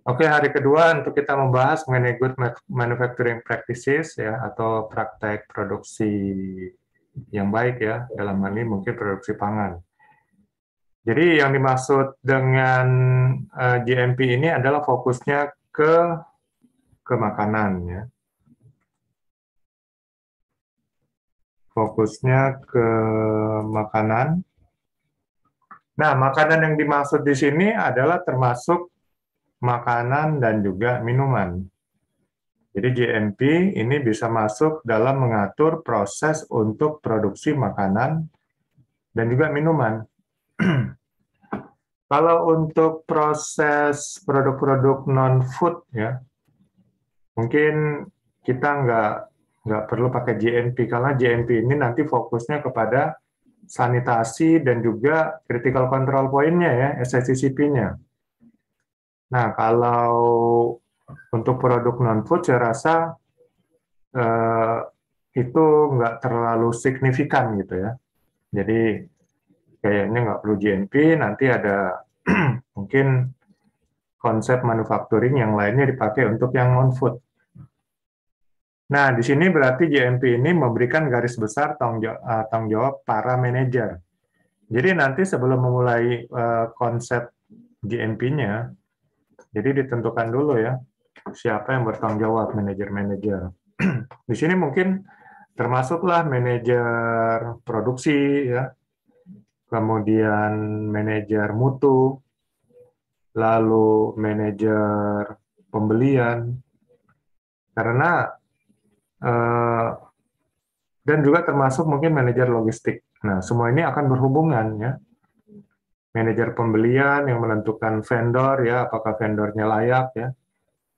Oke, hari kedua untuk kita membahas mengenai good manufacturing practices ya atau praktek produksi yang baik ya, dalam hal ini mungkin produksi pangan. Jadi yang dimaksud dengan GMP ini adalah fokusnya ke makanan ya. Fokusnya ke makanan. Nah, makanan yang dimaksud di sini adalah termasuk makanan dan juga minuman. Jadi GMP ini bisa masuk dalam mengatur proses untuk produksi makanan dan juga minuman. Kalau untuk proses produk-produk non-food ya, mungkin kita nggak perlu pakai GMP karena GMP ini nanti fokusnya kepada sanitasi dan juga critical control point-nya ya, SICCP-nya. Nah, kalau untuk produk non-food saya rasa eh, itu nggak terlalu signifikan gitu ya. Jadi kayaknya nggak perlu GMP, nanti ada mungkin konsep manufacturing yang lainnya dipakai untuk yang non-food. Nah, di sini berarti GMP ini memberikan garis besar tanggung jawab para manajer. Jadi nanti sebelum memulai konsep GMP-nya, jadi ditentukan dulu ya, siapa yang bertanggung jawab, manajer-manajer. Di sini mungkin termasuklah manajer produksi ya, kemudian manajer mutu, lalu manajer pembelian, karena eh, dan juga termasuk mungkin manajer logistik. Nah, semua ini akan berhubungan ya. Manajer pembelian yang menentukan vendor ya, apakah vendornya layak ya,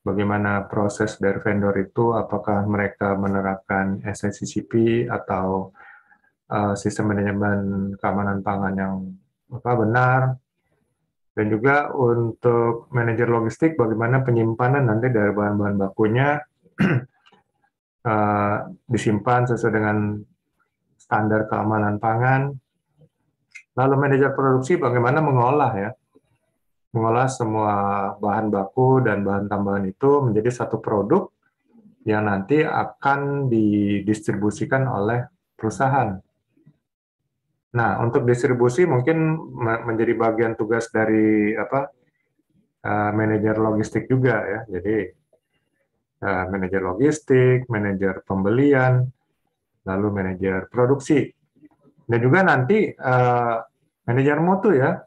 bagaimana proses dari vendor itu, apakah mereka menerapkan SICCP atau sistem manajemen keamanan pangan yang benar, dan juga untuk manajer logistik bagaimana penyimpanan nanti dari bahan-bahan bakunya disimpan sesuai dengan standar keamanan pangan. Lalu manajer produksi bagaimana mengolah ya, mengolah semua bahan baku dan bahan tambahan itu menjadi satu produk yang nanti akan didistribusikan oleh perusahaan. Nah, untuk distribusi mungkin menjadi bagian tugas dari manajer logistik juga ya. Jadi manajer logistik, manajer pembelian, lalu manajer produksi, dan juga nanti manajer mutu ya.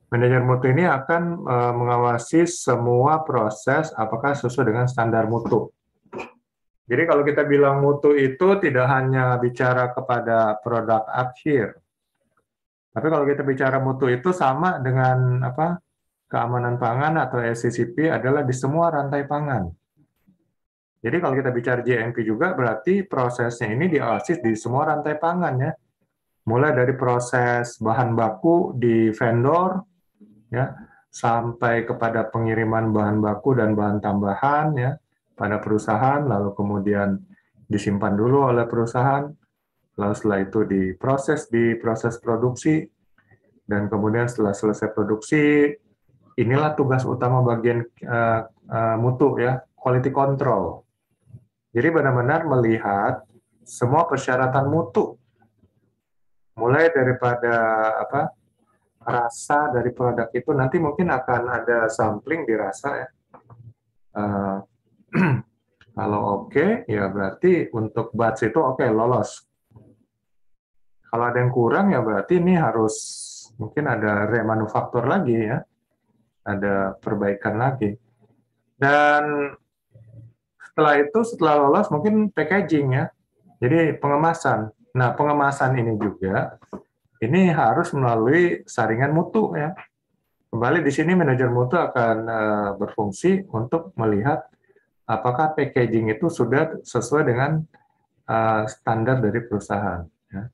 Manajer mutu ini akan mengawasi semua proses apakah sesuai dengan standar mutu. Jadi kalau kita bilang mutu itu tidak hanya bicara kepada produk akhir, tapi kalau kita bicara mutu itu sama dengan keamanan pangan atau SCCP adalah di semua rantai pangan. Jadi kalau kita bicara GMP juga berarti prosesnya ini diawasi di semua rantai pangan ya. Mulai dari proses bahan baku di vendor ya sampai kepada pengiriman bahan baku dan bahan tambahan ya pada perusahaan, lalu kemudian disimpan dulu oleh perusahaan, lalu setelah itu diproses di proses produksi, dan kemudian setelah selesai produksi inilah tugas utama bagian mutu ya, quality control. Jadi benar-benar melihat semua persyaratan mutu, mulai daripada rasa dari produk itu, nanti mungkin akan ada sampling di rasa ya. Kalau oke, ya berarti untuk batch itu oke, lolos. Kalau ada yang kurang ya berarti ini harus mungkin ada remanufaktur lagi ya, ada perbaikan lagi. Dan setelah lolos mungkin packaging ya, jadi pengemasan. Nah, pengemasan ini juga ini harus melalui saringan mutu ya. Kembali di sini manajer mutu akan berfungsi untuk melihat apakah packaging itu sudah sesuai dengan standar dari perusahaan. Ya.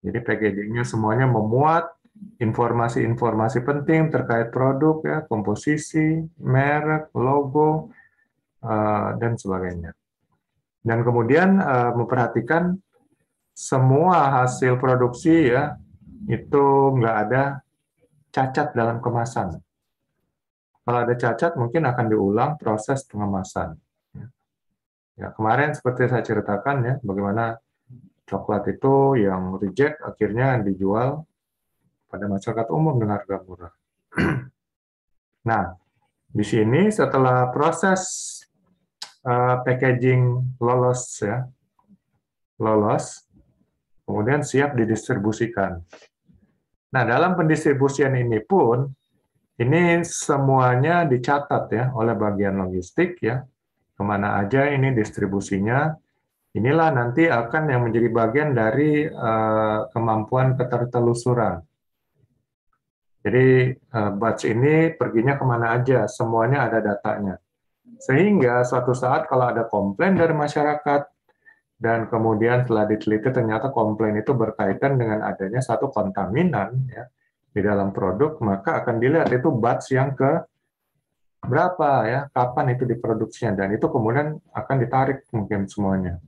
Jadi packagingnya semuanya memuat informasi-informasi penting terkait produk, ya, komposisi, merek, logo, dan sebagainya. Dan kemudian memperhatikan semua hasil produksi ya itu nggak ada cacat dalam kemasan. Kalau ada cacat, mungkin akan diulang proses pengemasan. Ya, kemarin seperti saya ceritakan ya, bagaimana coklat itu yang reject akhirnya dijual pada masyarakat umum dengan harga murah. Nah, di sini setelah proses packaging lolos ya, lolos, kemudian siap didistribusikan. Nah, dalam pendistribusian ini pun, ini semuanya dicatat ya oleh bagian logistik ya, kemana aja ini distribusinya. Inilah nanti akan yang menjadi bagian dari kemampuan ketertelusuran. Jadi batch ini perginya kemana aja, semuanya ada datanya. Sehingga suatu saat kalau ada komplain dari masyarakat, dan kemudian setelah diteliti ternyata komplain itu berkaitan dengan adanya satu kontaminan ya, di dalam produk, maka akan dilihat itu batch yang ke berapa ya, kapan itu diproduksinya, dan itu kemudian akan ditarik mungkin semuanya.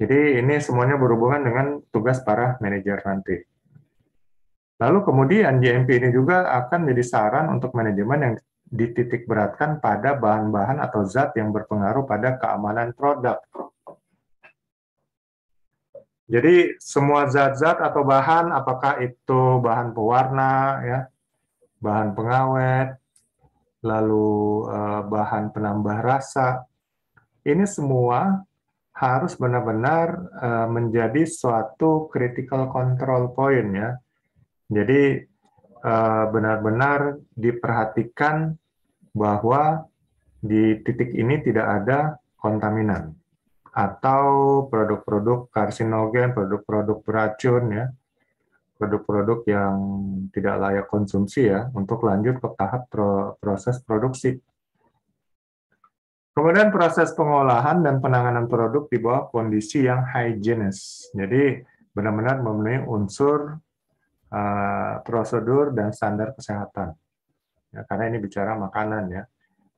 Jadi ini semuanya berhubungan dengan tugas para manajer nanti. Lalu kemudian JMP ini juga akan menjadi saran untuk manajemen yang dititik beratkan pada bahan-bahan atau zat yang berpengaruh pada keamanan produk. Jadi semua zat-zat atau bahan, apakah itu bahan pewarna, ya, bahan pengawet, lalu bahan penambah rasa, ini semua harus benar-benar menjadi suatu critical control point ya. Jadi benar-benar diperhatikan bahwa di titik ini tidak ada kontaminan atau produk-produk karsinogen, produk-produk beracun ya, produk-produk yang tidak layak konsumsi ya, untuk lanjut ke tahap proses produksi. Kemudian proses pengolahan dan penanganan produk di bawah kondisi yang higienis. Jadi benar-benar memenuhi unsur prosedur dan standar kesehatan. Ya, karena ini bicara makanan ya.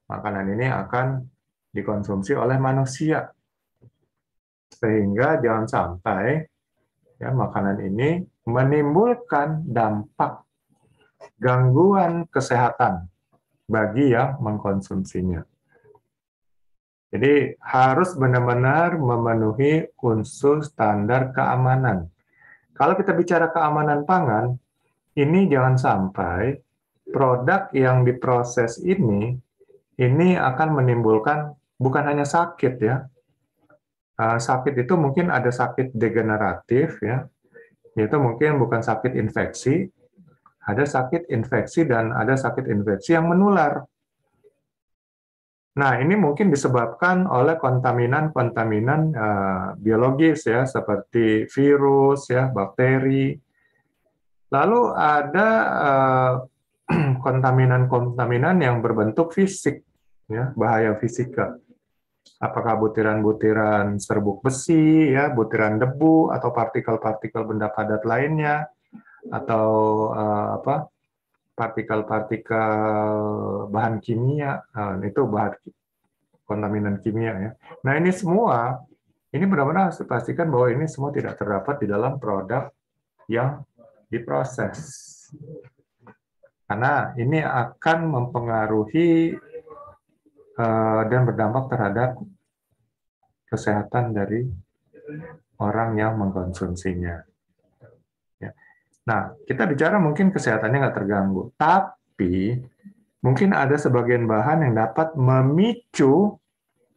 Makanan ini akan dikonsumsi oleh manusia. Sehingga jangan sampai ya, makanan ini menimbulkan dampak gangguan kesehatan bagi yang mengkonsumsinya. Jadi harus benar-benar memenuhi unsur standar keamanan. Kalau kita bicara keamanan pangan, ini jangan sampai produk yang diproses ini akan menimbulkan bukan hanya sakit ya. Sakit itu mungkin ada sakit degeneratif ya, yaitu mungkin bukan sakit infeksi, ada sakit infeksi dan ada sakit infeksi yang menular. Nah, ini mungkin disebabkan oleh kontaminan-kontaminan biologis ya, seperti virus ya, bakteri. Lalu ada kontaminan-kontaminan yang berbentuk fisik ya, bahaya fisika. Apakah butiran-butiran serbuk besi ya, butiran debu atau partikel-partikel benda padat lainnya, atau partikel-partikel bahan kimia, itu bahan kontaminan kimia ya. Nah ini semua, ini benar-benar harus dipastikan bahwa ini semua tidak terdapat di dalam produk yang diproses. Karena ini akan mempengaruhi dan berdampak terhadap kesehatan dari orang yang mengkonsumsinya. Nah, kita bicara mungkin kesehatannya nggak terganggu, tapi mungkin ada sebagian bahan yang dapat memicu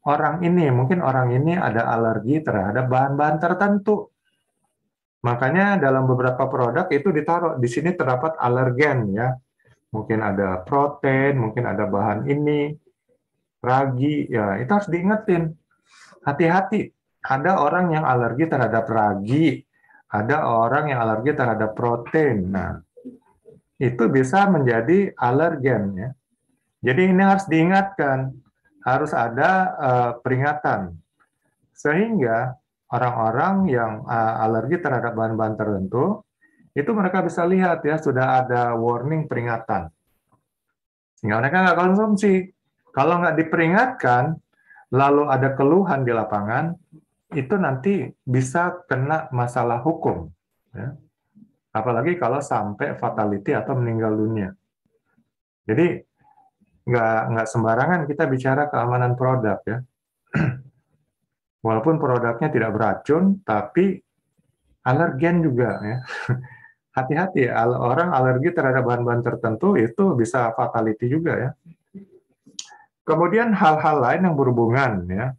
orang ini. Mungkin orang ini ada alergi terhadap bahan-bahan tertentu. Makanya dalam beberapa produk itu ditaruh, di sini terdapat alergen ya. Mungkin ada protein, mungkin ada bahan ini, ragi, ya itu harus diingetin. Hati-hati, ada orang yang alergi terhadap ragi, ada orang yang alergi terhadap protein. Nah, itu bisa menjadi alergen ya. Jadi ini harus diingatkan, harus ada peringatan. Sehingga orang-orang yang alergi terhadap bahan-bahan tertentu, itu mereka bisa lihat ya, sudah ada warning peringatan. Sehingga mereka nggak konsumsi. Kalau nggak diperingatkan, lalu ada keluhan di lapangan, itu nanti bisa kena masalah hukum. Ya. Apalagi kalau sampai fatality atau meninggal dunia. Jadi nggak sembarangan kita bicara keamanan produk ya. Walaupun produknya tidak beracun, tapi alergen juga ya. Hati-hati, orang alergi terhadap bahan-bahan tertentu itu bisa fatality juga ya. Kemudian hal-hal lain yang berhubungan ya,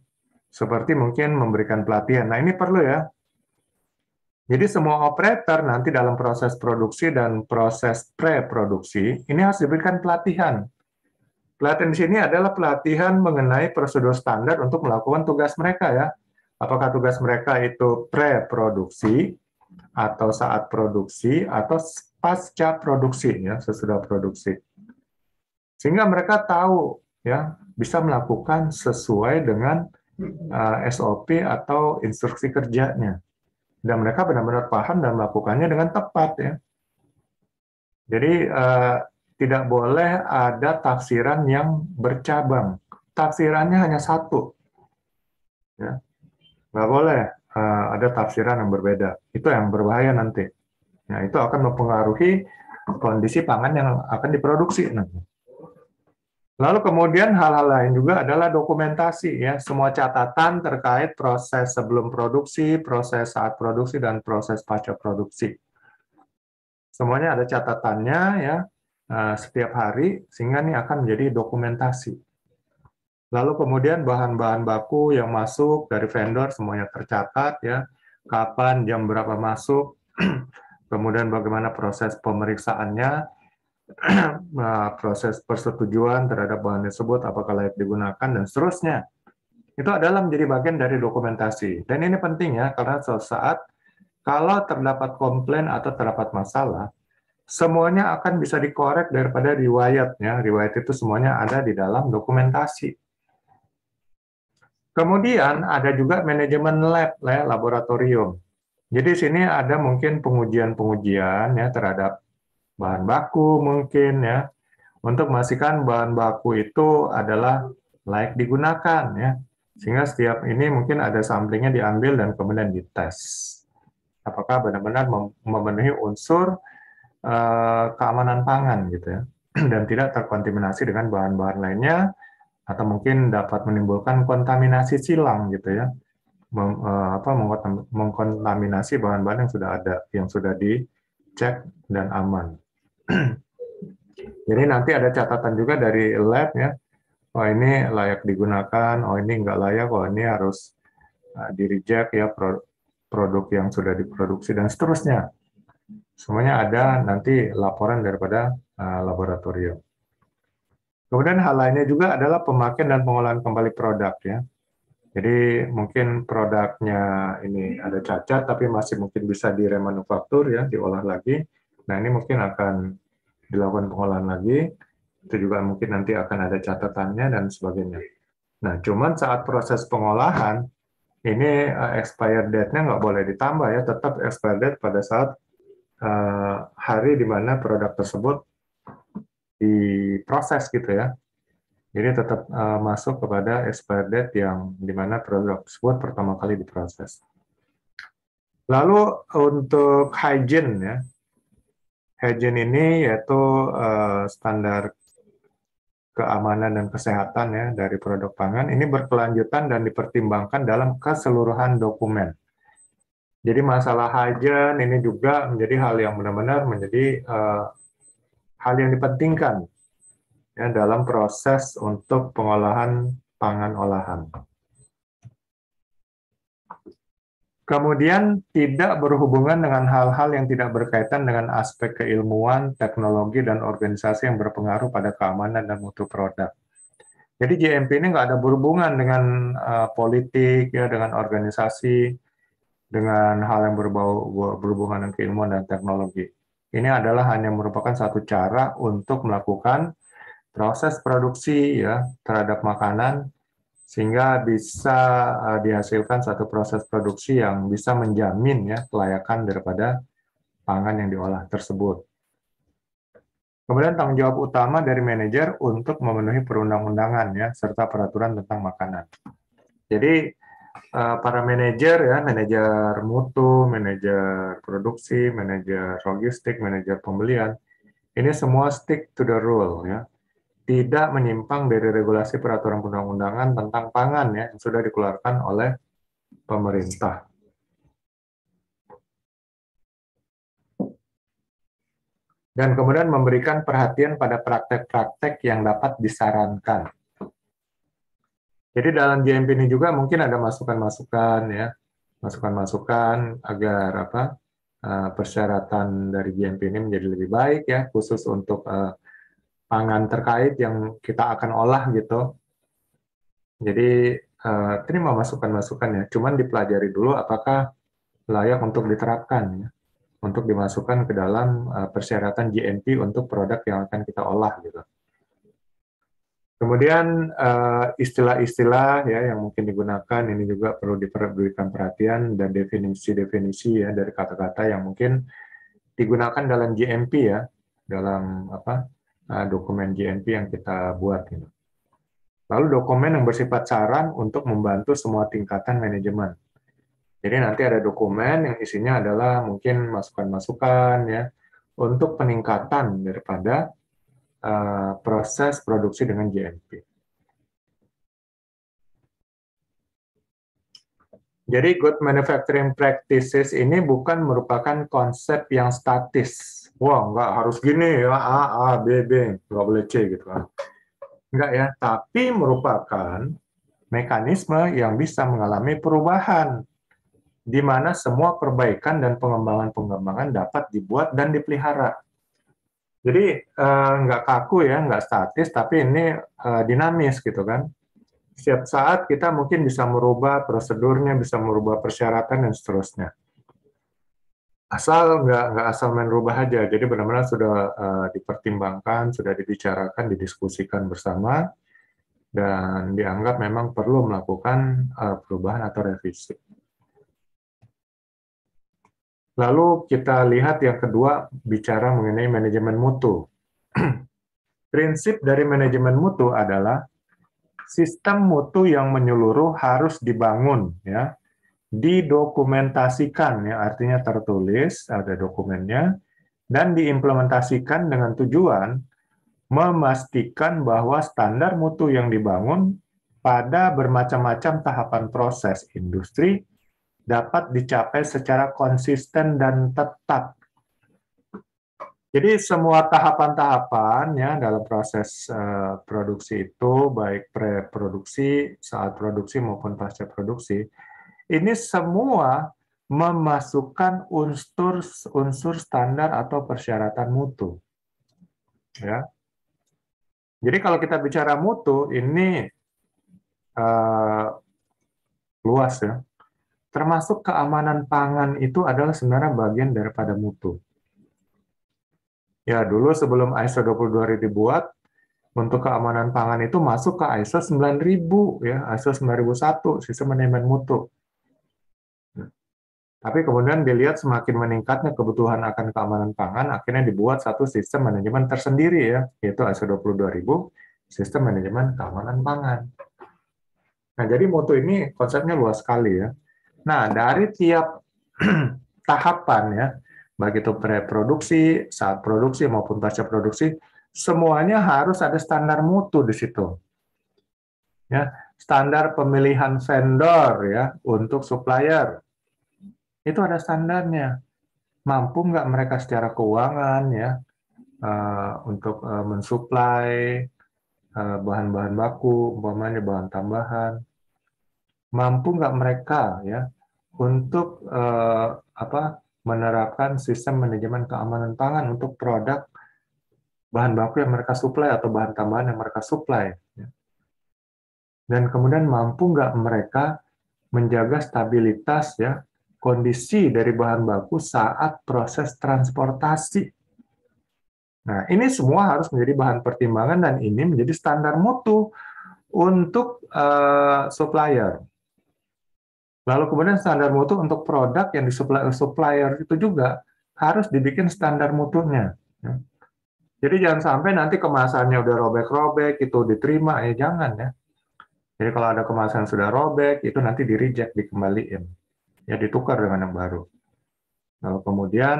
seperti mungkin memberikan pelatihan. Nah ini perlu ya. Jadi semua operator nanti dalam proses produksi dan proses pre-produksi ini harus diberikan pelatihan. Pelatihan di sini adalah pelatihan mengenai prosedur standar untuk melakukan tugas mereka ya. Apakah tugas mereka itu pre-produksi atau saat produksi atau pasca produksi ya, sesudah produksi. Sehingga mereka tahu ya, bisa melakukan sesuai dengan SOP atau instruksi kerjanya. Dan mereka benar-benar paham dan melakukannya dengan tepat ya. Jadi tidak boleh ada tafsiran yang bercabang. Tafsirannya hanya satu. Ya. Nggak boleh ada tafsiran yang berbeda. Itu yang berbahaya nanti. Nah, itu akan mempengaruhi kondisi pangan yang akan diproduksi nanti. Lalu kemudian hal-hal lain juga adalah dokumentasi ya, semua catatan terkait proses sebelum produksi, proses saat produksi dan proses pasca produksi. Semuanya ada catatannya ya setiap hari sehingga ini akan menjadi dokumentasi. Lalu kemudian bahan-bahan baku yang masuk dari vendor semuanya tercatat ya, kapan jam berapa masuk, kemudian bagaimana proses pemeriksaannya, proses persetujuan terhadap bahan tersebut, apakah layak digunakan, dan seterusnya. Itu adalah menjadi bagian dari dokumentasi. Dan ini penting ya, karena suatu saat kalau terdapat komplain atau terdapat masalah, semuanya akan bisa dikorek daripada riwayatnya. Riwayat itu semuanya ada di dalam dokumentasi. Kemudian ada juga manajemen lab, laboratorium. Jadi sini ada mungkin pengujian-pengujian ya terhadap bahan baku mungkin ya, untuk memastikan bahan baku itu adalah layak digunakan ya. Sehingga setiap ini mungkin ada samplingnya diambil dan kemudian dites. Apakah benar-benar memenuhi unsur keamanan pangan gitu ya. Dan tidak terkontaminasi dengan bahan-bahan lainnya atau mungkin dapat menimbulkan kontaminasi silang gitu ya. Mengkontaminasi bahan-bahan yang sudah ada, yang sudah dicek dan aman. Jadi nanti ada catatan juga dari lab ya, oh ini layak digunakan, oh ini nggak layak, oh ini harus di-reject ya produk yang sudah diproduksi dan seterusnya. Semuanya ada nanti laporan daripada laboratorium. Kemudian hal lainnya juga adalah pemakaian dan pengolahan kembali produk ya. Jadi mungkin produknya ini ada cacat tapi masih mungkin bisa diremanufaktur ya, diolah lagi. Nah ini mungkin akan dilakukan pengolahan lagi. Itu juga mungkin nanti akan ada catatannya dan sebagainya. Nah cuman saat proses pengolahan ini expired date-nya nggak boleh ditambah ya, tetap expired date pada saat hari di mana produk tersebut diproses gitu ya. Jadi tetap masuk kepada expired date yang di mana produk tersebut pertama kali diproses. Lalu untuk hygiene ya, hygiene ini yaitu standar keamanan dan kesehatan ya dari produk pangan ini berkelanjutan dan dipertimbangkan dalam keseluruhan dokumen. Jadi masalah hygiene ini juga menjadi hal yang benar-benar menjadi hal yang dipentingkan ya, dalam proses untuk pengolahan pangan olahan. Kemudian tidak berhubungan dengan hal-hal yang tidak berkaitan dengan aspek keilmuan, teknologi, dan organisasi yang berpengaruh pada keamanan dan mutu produk. Jadi GMP ini nggak ada berhubungan dengan politik, ya, dengan organisasi, dengan hal yang berhubungan dengan keilmuan dan teknologi. Ini adalah hanya merupakan satu cara untuk melakukan proses produksi ya terhadap makanan sehingga bisa dihasilkan satu proses produksi yang bisa menjamin ya kelayakan daripada pangan yang diolah tersebut. Kemudian tanggung jawab utama dari manajer untuk memenuhi perundang-undangan ya serta peraturan tentang makanan. Jadi para manajer ya, manajer mutu, manajer produksi, manajer logistik, manajer pembelian, ini semua stick to the rule ya. tidak menyimpang dari regulasi peraturan perundang-undangan tentang pangan ya yang sudah dikeluarkan oleh pemerintah. Dan kemudian memberikan perhatian pada praktek-praktek yang dapat disarankan. Jadi dalam JMP ini juga mungkin ada masukan-masukan ya, masukan-masukan agar persyaratan dari JMP ini menjadi lebih baik ya, khusus untuk pangan terkait yang kita akan olah gitu. Jadi terima masukan-masukan ya, cuman dipelajari dulu apakah layak untuk diterapkan ya, untuk dimasukkan ke dalam persyaratan JMP untuk produk yang akan kita olah gitu. Kemudian istilah-istilah ya yang mungkin digunakan ini juga perlu diberikan perhatian dan definisi-definisi ya dari kata-kata yang mungkin digunakan dalam JMP ya, dalam dokumen JMP yang kita buat gitu. Lalu dokumen yang bersifat saran untuk membantu semua tingkatan manajemen. Jadi nanti ada dokumen yang isinya adalah mungkin masukan-masukan ya untuk peningkatan daripada proses produksi dengan JMP. Jadi good manufacturing practices ini bukan merupakan konsep yang statis. Wah, nggak harus gini ya, A, B, B, nggak boleh C gitu kan. Nggak ya, tapi merupakan mekanisme yang bisa mengalami perubahan, di mana semua perbaikan dan pengembangan-pengembangan dapat dibuat dan dipelihara. Jadi nggak kaku ya, nggak statis, tapi ini dinamis gitu kan. Setiap saat kita mungkin bisa merubah prosedurnya, bisa merubah persyaratan dan seterusnya. Asal nggak asal main rubah aja, jadi benar-benar sudah dipertimbangkan, sudah dibicarakan, didiskusikan bersama, dan dianggap memang perlu melakukan perubahan atau revisi. Lalu kita lihat yang kedua, bicara mengenai manajemen mutu. Prinsip dari manajemen mutu adalah sistem mutu yang menyeluruh harus dibangun, ya, didokumentasikan, ya, artinya tertulis, ada dokumennya, dan diimplementasikan dengan tujuan memastikan bahwa standar mutu yang dibangun pada bermacam-macam tahapan proses industri dapat dicapai secara konsisten dan tetap. Jadi semua tahapan-tahapan ya dalam proses produksi itu, baik pre-produksi, saat produksi maupun pasca produksi, ini semua memasukkan unsur standar atau persyaratan mutu. Ya. Jadi kalau kita bicara mutu ini luas ya. Termasuk keamanan pangan itu adalah sebenarnya bagian daripada mutu. Ya, dulu sebelum ISO 22000 dibuat, untuk keamanan pangan itu masuk ke ISO 9000 ya, ISO 9001 sistem manajemen mutu. Tapi kemudian dilihat semakin meningkatnya kebutuhan akan keamanan pangan, akhirnya dibuat satu sistem manajemen tersendiri ya, yaitu ISO 22000 sistem manajemen keamanan pangan. Nah, jadi mutu ini konsepnya luas sekali ya. Nah, dari tiap tahapan ya, baik itu pre-produksi, saat produksi maupun pasca produksi, semuanya harus ada standar mutu di situ. Ya, standar pemilihan vendor ya untuk supplier. Itu ada standarnya. Mampu nggak mereka secara keuangan ya untuk mensuplai bahan-bahan baku, umpamanya bahan tambahan. Mampu nggak mereka ya untuk menerapkan sistem manajemen keamanan pangan untuk produk bahan baku yang mereka suplai atau bahan tambahan yang mereka suplai. Dan kemudian mampu nggak mereka menjaga stabilitas ya kondisi dari bahan baku saat proses transportasi. Nah, ini semua harus menjadi bahan pertimbangan dan ini menjadi standar mutu untuk supplier. Lalu kemudian standar mutu untuk produk yang disuplai supplier itu juga harus dibikin standar mutunya. Jadi jangan sampai nanti kemasannya udah robek-robek itu diterima, ya jangan ya. Jadi kalau ada kemasan yang sudah robek itu nanti di-reject, dikembaliin, ya ditukar dengan yang baru. Lalu kemudian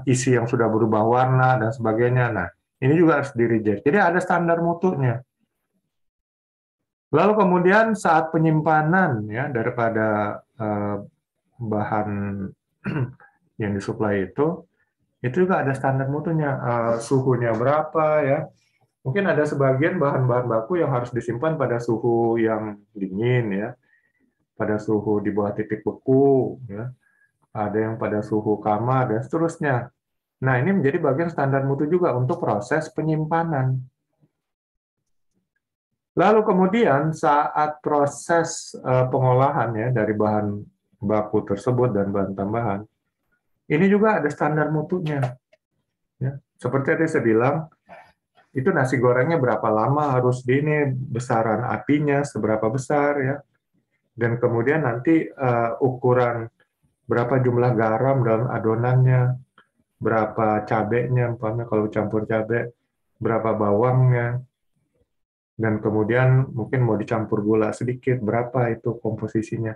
isi yang sudah berubah warna dan sebagainya. Nah Ini juga harus di-reject. Jadi ada standar mutunya. Lalu kemudian saat penyimpanan ya daripada bahan yang disuplai itu juga ada standar mutunya. Suhunya berapa ya? Mungkin ada sebagian bahan-bahan baku yang harus disimpan pada suhu yang dingin ya, pada suhu di bawah titik beku ya. Ada yang pada suhu kamar dan seterusnya. Nah, ini menjadi bagian standar mutu juga untuk proses penyimpanan. Lalu kemudian saat proses pengolahan ya dari bahan baku tersebut dan bahan tambahan, ini juga ada standar mutunya. Ya. Seperti tadi saya bilang, itu nasi gorengnya berapa lama harus di ini, besaran apinya seberapa besar ya, dan kemudian nanti ukuran berapa jumlah garam dalam adonannya, berapa cabenya, umpamanya kalau campur cabai, berapa bawangnya, dan kemudian mungkin mau dicampur gula sedikit, berapa itu komposisinya.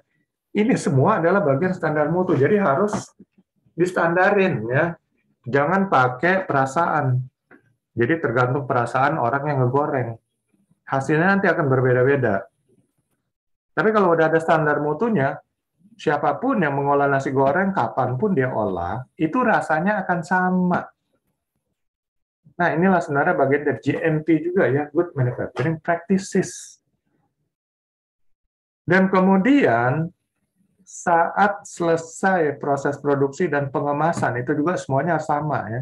Ini semua adalah bagian standar mutu, jadi harus distandarin ya. Jangan pakai perasaan. Jadi tergantung perasaan orang yang ngegoreng. Hasilnya nanti akan berbeda-beda. Tapi kalau udah ada standar mutunya, siapapun yang mengolah nasi goreng, kapanpun dia olah, itu rasanya akan sama. Nah, inilah sebenarnya bagian dari GMP juga ya, Good Manufacturing Practices. Dan kemudian, saat selesai proses produksi dan pengemasan, itu juga semuanya sama ya.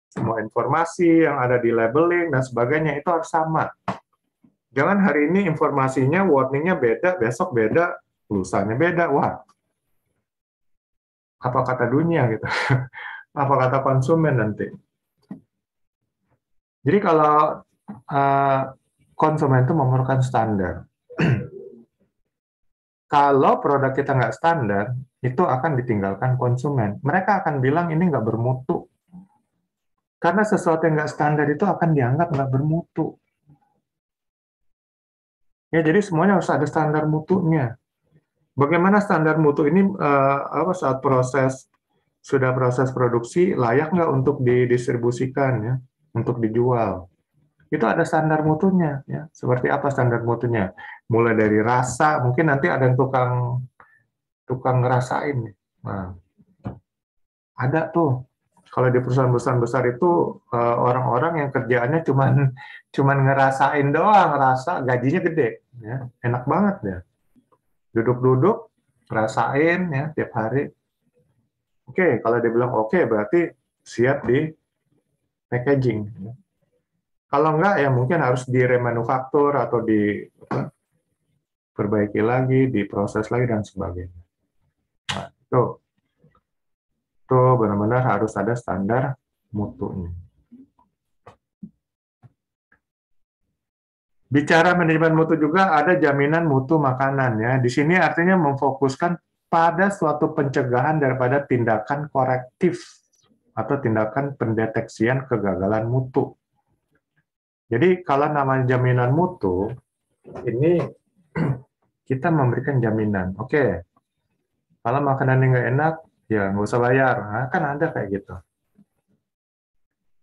Semua informasi yang ada di labeling dan sebagainya itu harus sama. Jangan hari ini informasinya, warningnya beda, besok beda, lusanya beda. Wah, apa kata dunia gitu? Apa kata konsumen nanti? Jadi kalau konsumen itu memerlukan standar. Kalau produk kita nggak standar, itu akan ditinggalkan konsumen. Mereka akan bilang ini nggak bermutu. Karena sesuatu yang nggak standar itu akan dianggap nggak bermutu. Ya, jadi semuanya harus ada standar mutunya. Bagaimana standar mutu ini saat sudah proses produksi layak nggak untuk didistribusikan ya, untuk dijual? Itu ada standar mutunya ya. Seperti apa standar mutunya? Mulai dari rasa, mungkin nanti ada yang tukang ngerasain. Nah, ada tuh. Kalau di perusahaan-perusahaan besar itu orang-orang yang kerjaannya cuman ngerasain doang, rasa gajinya gede, ya. Enak banget ya. Duduk-duduk, rasain ya tiap hari. Oke, kalau dia bilang oke, berarti siap di packaging. Kalau enggak, ya mungkin harus diremanufaktur atau diperbaiki lagi, diproses lagi, dan sebagainya. Nah, itu benar-benar harus ada standar mutunya. Bicara manajemen mutu juga ada jaminan mutu makanan ya. Di sini artinya memfokuskan pada suatu pencegahan daripada tindakan korektif atau tindakan pendeteksian kegagalan mutu. Jadi kalau namanya jaminan mutu, ini kita memberikan jaminan. Oke, kalau makanannya nggak enak, ya nggak usah bayar. Nah, kan ada kayak gitu.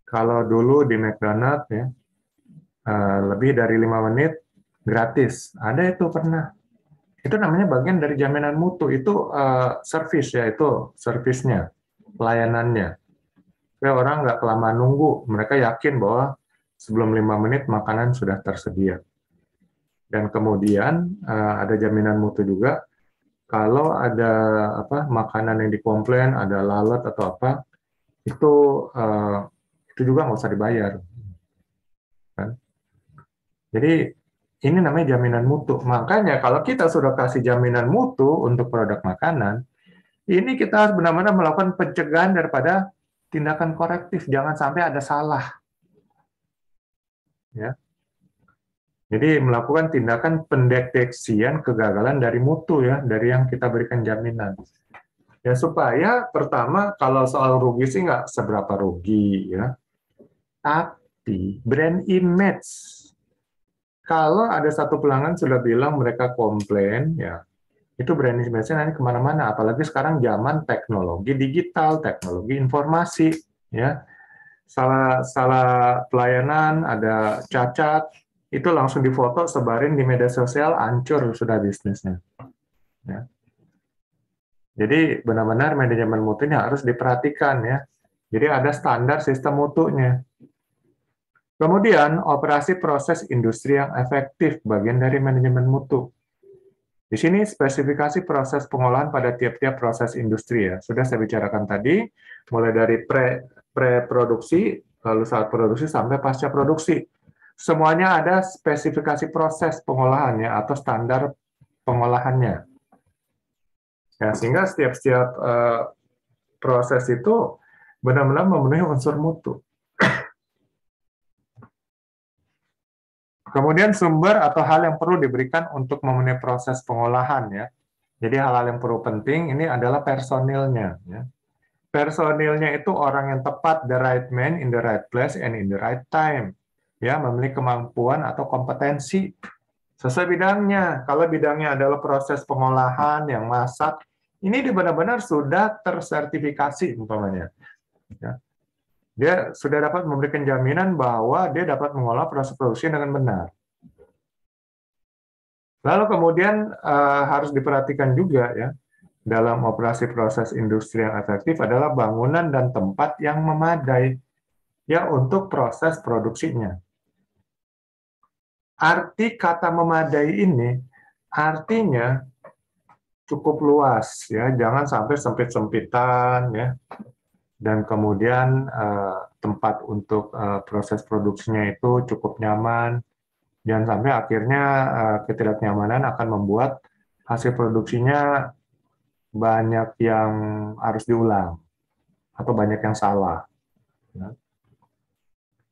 Kalau dulu di McDonald's ya, lebih dari 5 menit gratis. Ada itu pernah. Itu namanya bagian dari jaminan mutu. Itu service ya, itu servisnya, pelayanannya. Supaya orang nggak kelamaan nunggu. Mereka yakin bahwa sebelum 5 menit makanan sudah tersedia. Dan kemudian ada jaminan mutu juga. Kalau ada makanan yang dikomplain, ada lalat atau apa, itu juga nggak usah dibayar. Kan? Jadi ini namanya jaminan mutu. Makanya kalau kita sudah kasih jaminan mutu untuk produk makanan, ini kita harus benar-benar melakukan pencegahan daripada tindakan korektif. Jangan sampai ada salah. Ya. Jadi melakukan tindakan pendeteksian kegagalan dari mutu ya, dari yang kita berikan jaminan. Ya supaya pertama kalau soal rugi sih nggak seberapa rugi ya. Tapi brand image, kalau ada satu pelanggan sudah bilang mereka komplain, ya itu brand image-nya nanti kemana-mana. Apalagi sekarang zaman teknologi digital, teknologi informasi, ya. salah pelayanan, ada cacat, itu langsung difoto, sebarin di media sosial, hancur sudah bisnisnya. Ya. Jadi benar-benar manajemen mutu ini harus diperhatikan ya. Jadi ada standar sistem mutunya. Kemudian operasi proses industri yang efektif, bagian dari manajemen mutu. Di sini spesifikasi proses pengolahan pada tiap-tiap proses industri ya. Sudah saya bicarakan tadi, mulai dari pre-produksi, lalu saat produksi sampai pasca produksi. Semuanya ada spesifikasi proses pengolahannya atau standar pengolahannya. Ya, sehingga setiap proses itu benar-benar memenuhi unsur mutu. Kemudian sumber atau hal yang perlu diberikan untuk memenuhi proses pengolahan ya. Jadi hal-hal yang perlu penting ini adalah personilnya. Ya. Personilnya itu orang yang tepat, the right man in the right place and in the right time. Ya, memiliki kemampuan atau kompetensi sesuai bidangnya. Kalau bidangnya adalah proses pengolahan yang masak, ini benar-benar sudah tersertifikasi umpamanya. Ya. Dia sudah dapat memberikan jaminan bahwa dia dapat mengolah proses produksi dengan benar. Lalu kemudian harus diperhatikan juga ya, dalam operasi proses industri yang efektif adalah bangunan dan tempat yang memadai ya untuk proses produksinya. Arti kata memadai ini artinya cukup luas ya, jangan sampai sempit-sempitan ya. Dan kemudian tempat untuk proses produksinya itu cukup nyaman. Jangan sampai akhirnya ketidaknyamanan akan membuat hasil produksinya banyak yang harus diulang atau banyak yang salah.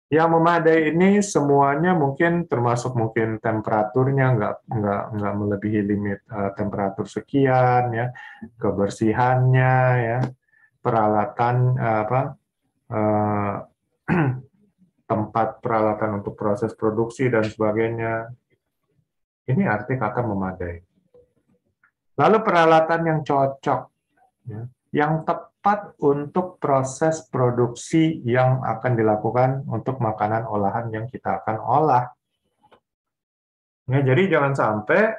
Yang memadai ini semuanya mungkin termasuk mungkin temperaturnya nggak melebihi limit temperatur sekian ya, kebersihannya ya, peralatan tempat peralatan untuk proses produksi dan sebagainya. Ini arti kata memadai. Lalu peralatan yang cocok, ya, yang tepat untuk proses produksi yang akan dilakukan untuk makanan olahan yang kita akan olah. Ya, jadi jangan sampai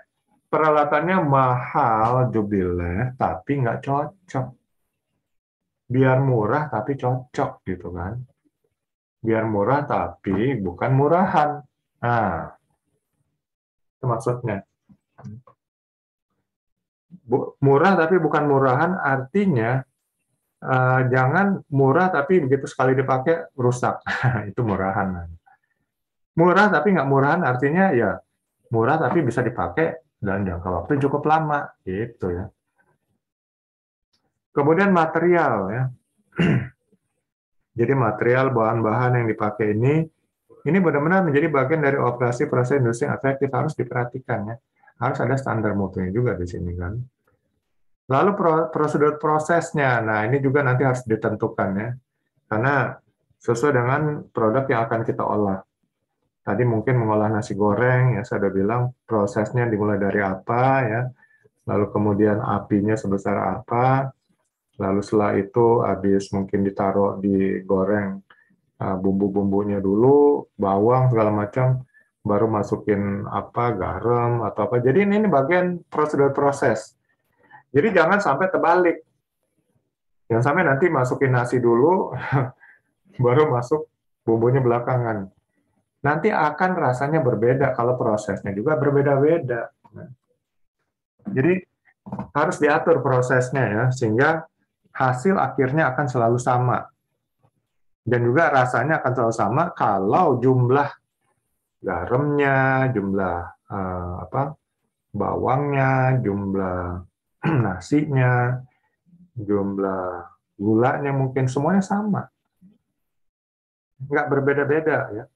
peralatannya mahal, jubileh, tapi nggak cocok. Biar murah tapi cocok gitu kan. Biar murah tapi bukan murahan. Nah, itu maksudnya. Murah tapi bukan murahan artinya jangan murah tapi begitu sekali dipakai rusak. Itu murahan. Murah tapi nggak murahan artinya ya murah tapi bisa dipakai dan jangka waktu cukup lama gitu ya. Kemudian material ya. Jadi material bahan-bahan yang dipakai ini benar-benar menjadi bagian dari operasi proses industri yang efektif, harus diperhatikan ya. Harus ada standar mutunya juga di sini kan. Lalu prosedur prosesnya, nah ini juga nanti harus ditentukan ya, karena sesuai dengan produk yang akan kita olah. Tadi mungkin mengolah nasi goreng, ya saya sudah bilang prosesnya dimulai dari apa ya, lalu kemudian apinya sebesar apa, lalu setelah itu habis mungkin ditaruh digoreng bumbu-bumbunya dulu, bawang segala macam, baru masukin apa garam atau apa. Jadi ini bagian prosedur proses. Jadi jangan sampai terbalik. Jangan sampai nanti masukin nasi dulu, baru masuk bumbunya belakangan. Nanti akan rasanya berbeda kalau prosesnya juga berbeda-beda. Jadi harus diatur prosesnya ya, sehingga hasil akhirnya akan selalu sama. Dan juga rasanya akan selalu sama kalau jumlah garamnya, jumlah bawangnya, jumlah nasinya, jumlah gulanya mungkin semuanya sama. Nggak berbeda-beda ya.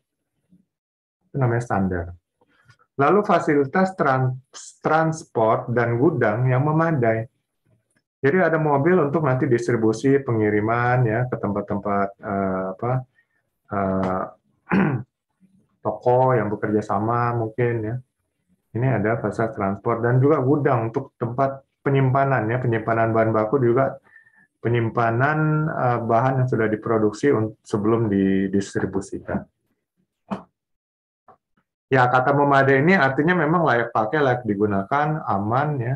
Itu namanya standar. Lalu fasilitas transport dan gudang yang memadai. Jadi ada mobil untuk nanti distribusi pengiriman ya ke tempat-tempat toko yang bekerja sama mungkin ya. Ini ada fasilitas transport dan juga gudang untuk tempat penyimpanan ya, penyimpanan bahan baku juga penyimpanan bahan yang sudah diproduksi sebelum didistribusikan. Ya, kata memadai ini artinya memang layak pakai, layak digunakan, aman ya.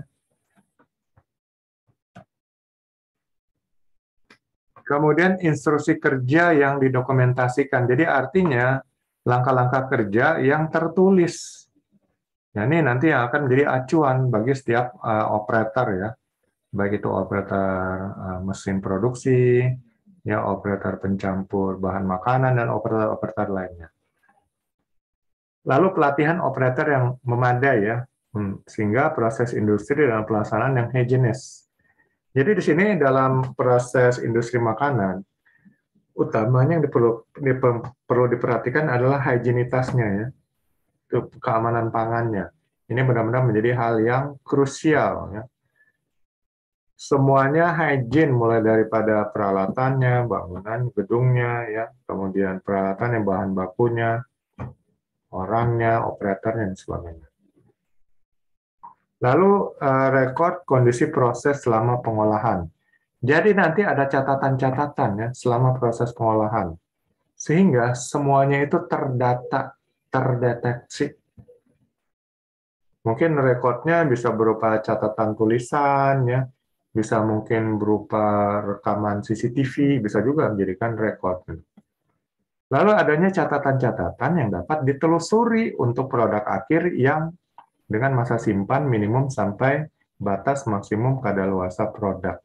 Kemudian instruksi kerja yang didokumentasikan. Jadi artinya langkah-langkah kerja yang tertulis. Ya, ini nanti yang akan menjadi acuan bagi setiap operator ya. Baik itu operator mesin produksi, ya operator pencampur bahan makanan dan operator-operator lainnya. Lalu pelatihan operator yang memadai ya, sehingga proses industri dalam pelaksanaan yang higienis. Jadi di sini dalam proses industri makanan, utamanya yang perlu diperhatikan adalah higienitasnya ya, keamanan pangannya. Ini benar-benar menjadi hal yang krusial ya. Semuanya hygiene, mulai daripada peralatannya, bangunan, gedungnya, ya, kemudian peralatannya, bahan bakunya, orangnya, operatornya, dan sebagainya. Lalu rekod kondisi proses selama pengolahan. Jadi nanti ada catatan-catatan ya selama proses pengolahan, sehingga semuanya itu terdata, terdeteksi. Mungkin rekodnya bisa berupa catatan tulisan ya, bisa mungkin berupa rekaman CCTV, bisa juga menjadikan rekod. Lalu adanya catatan-catatan yang dapat ditelusuri untuk produk akhir yang dengan masa simpan minimum sampai batas maksimum kadaluarsa produk.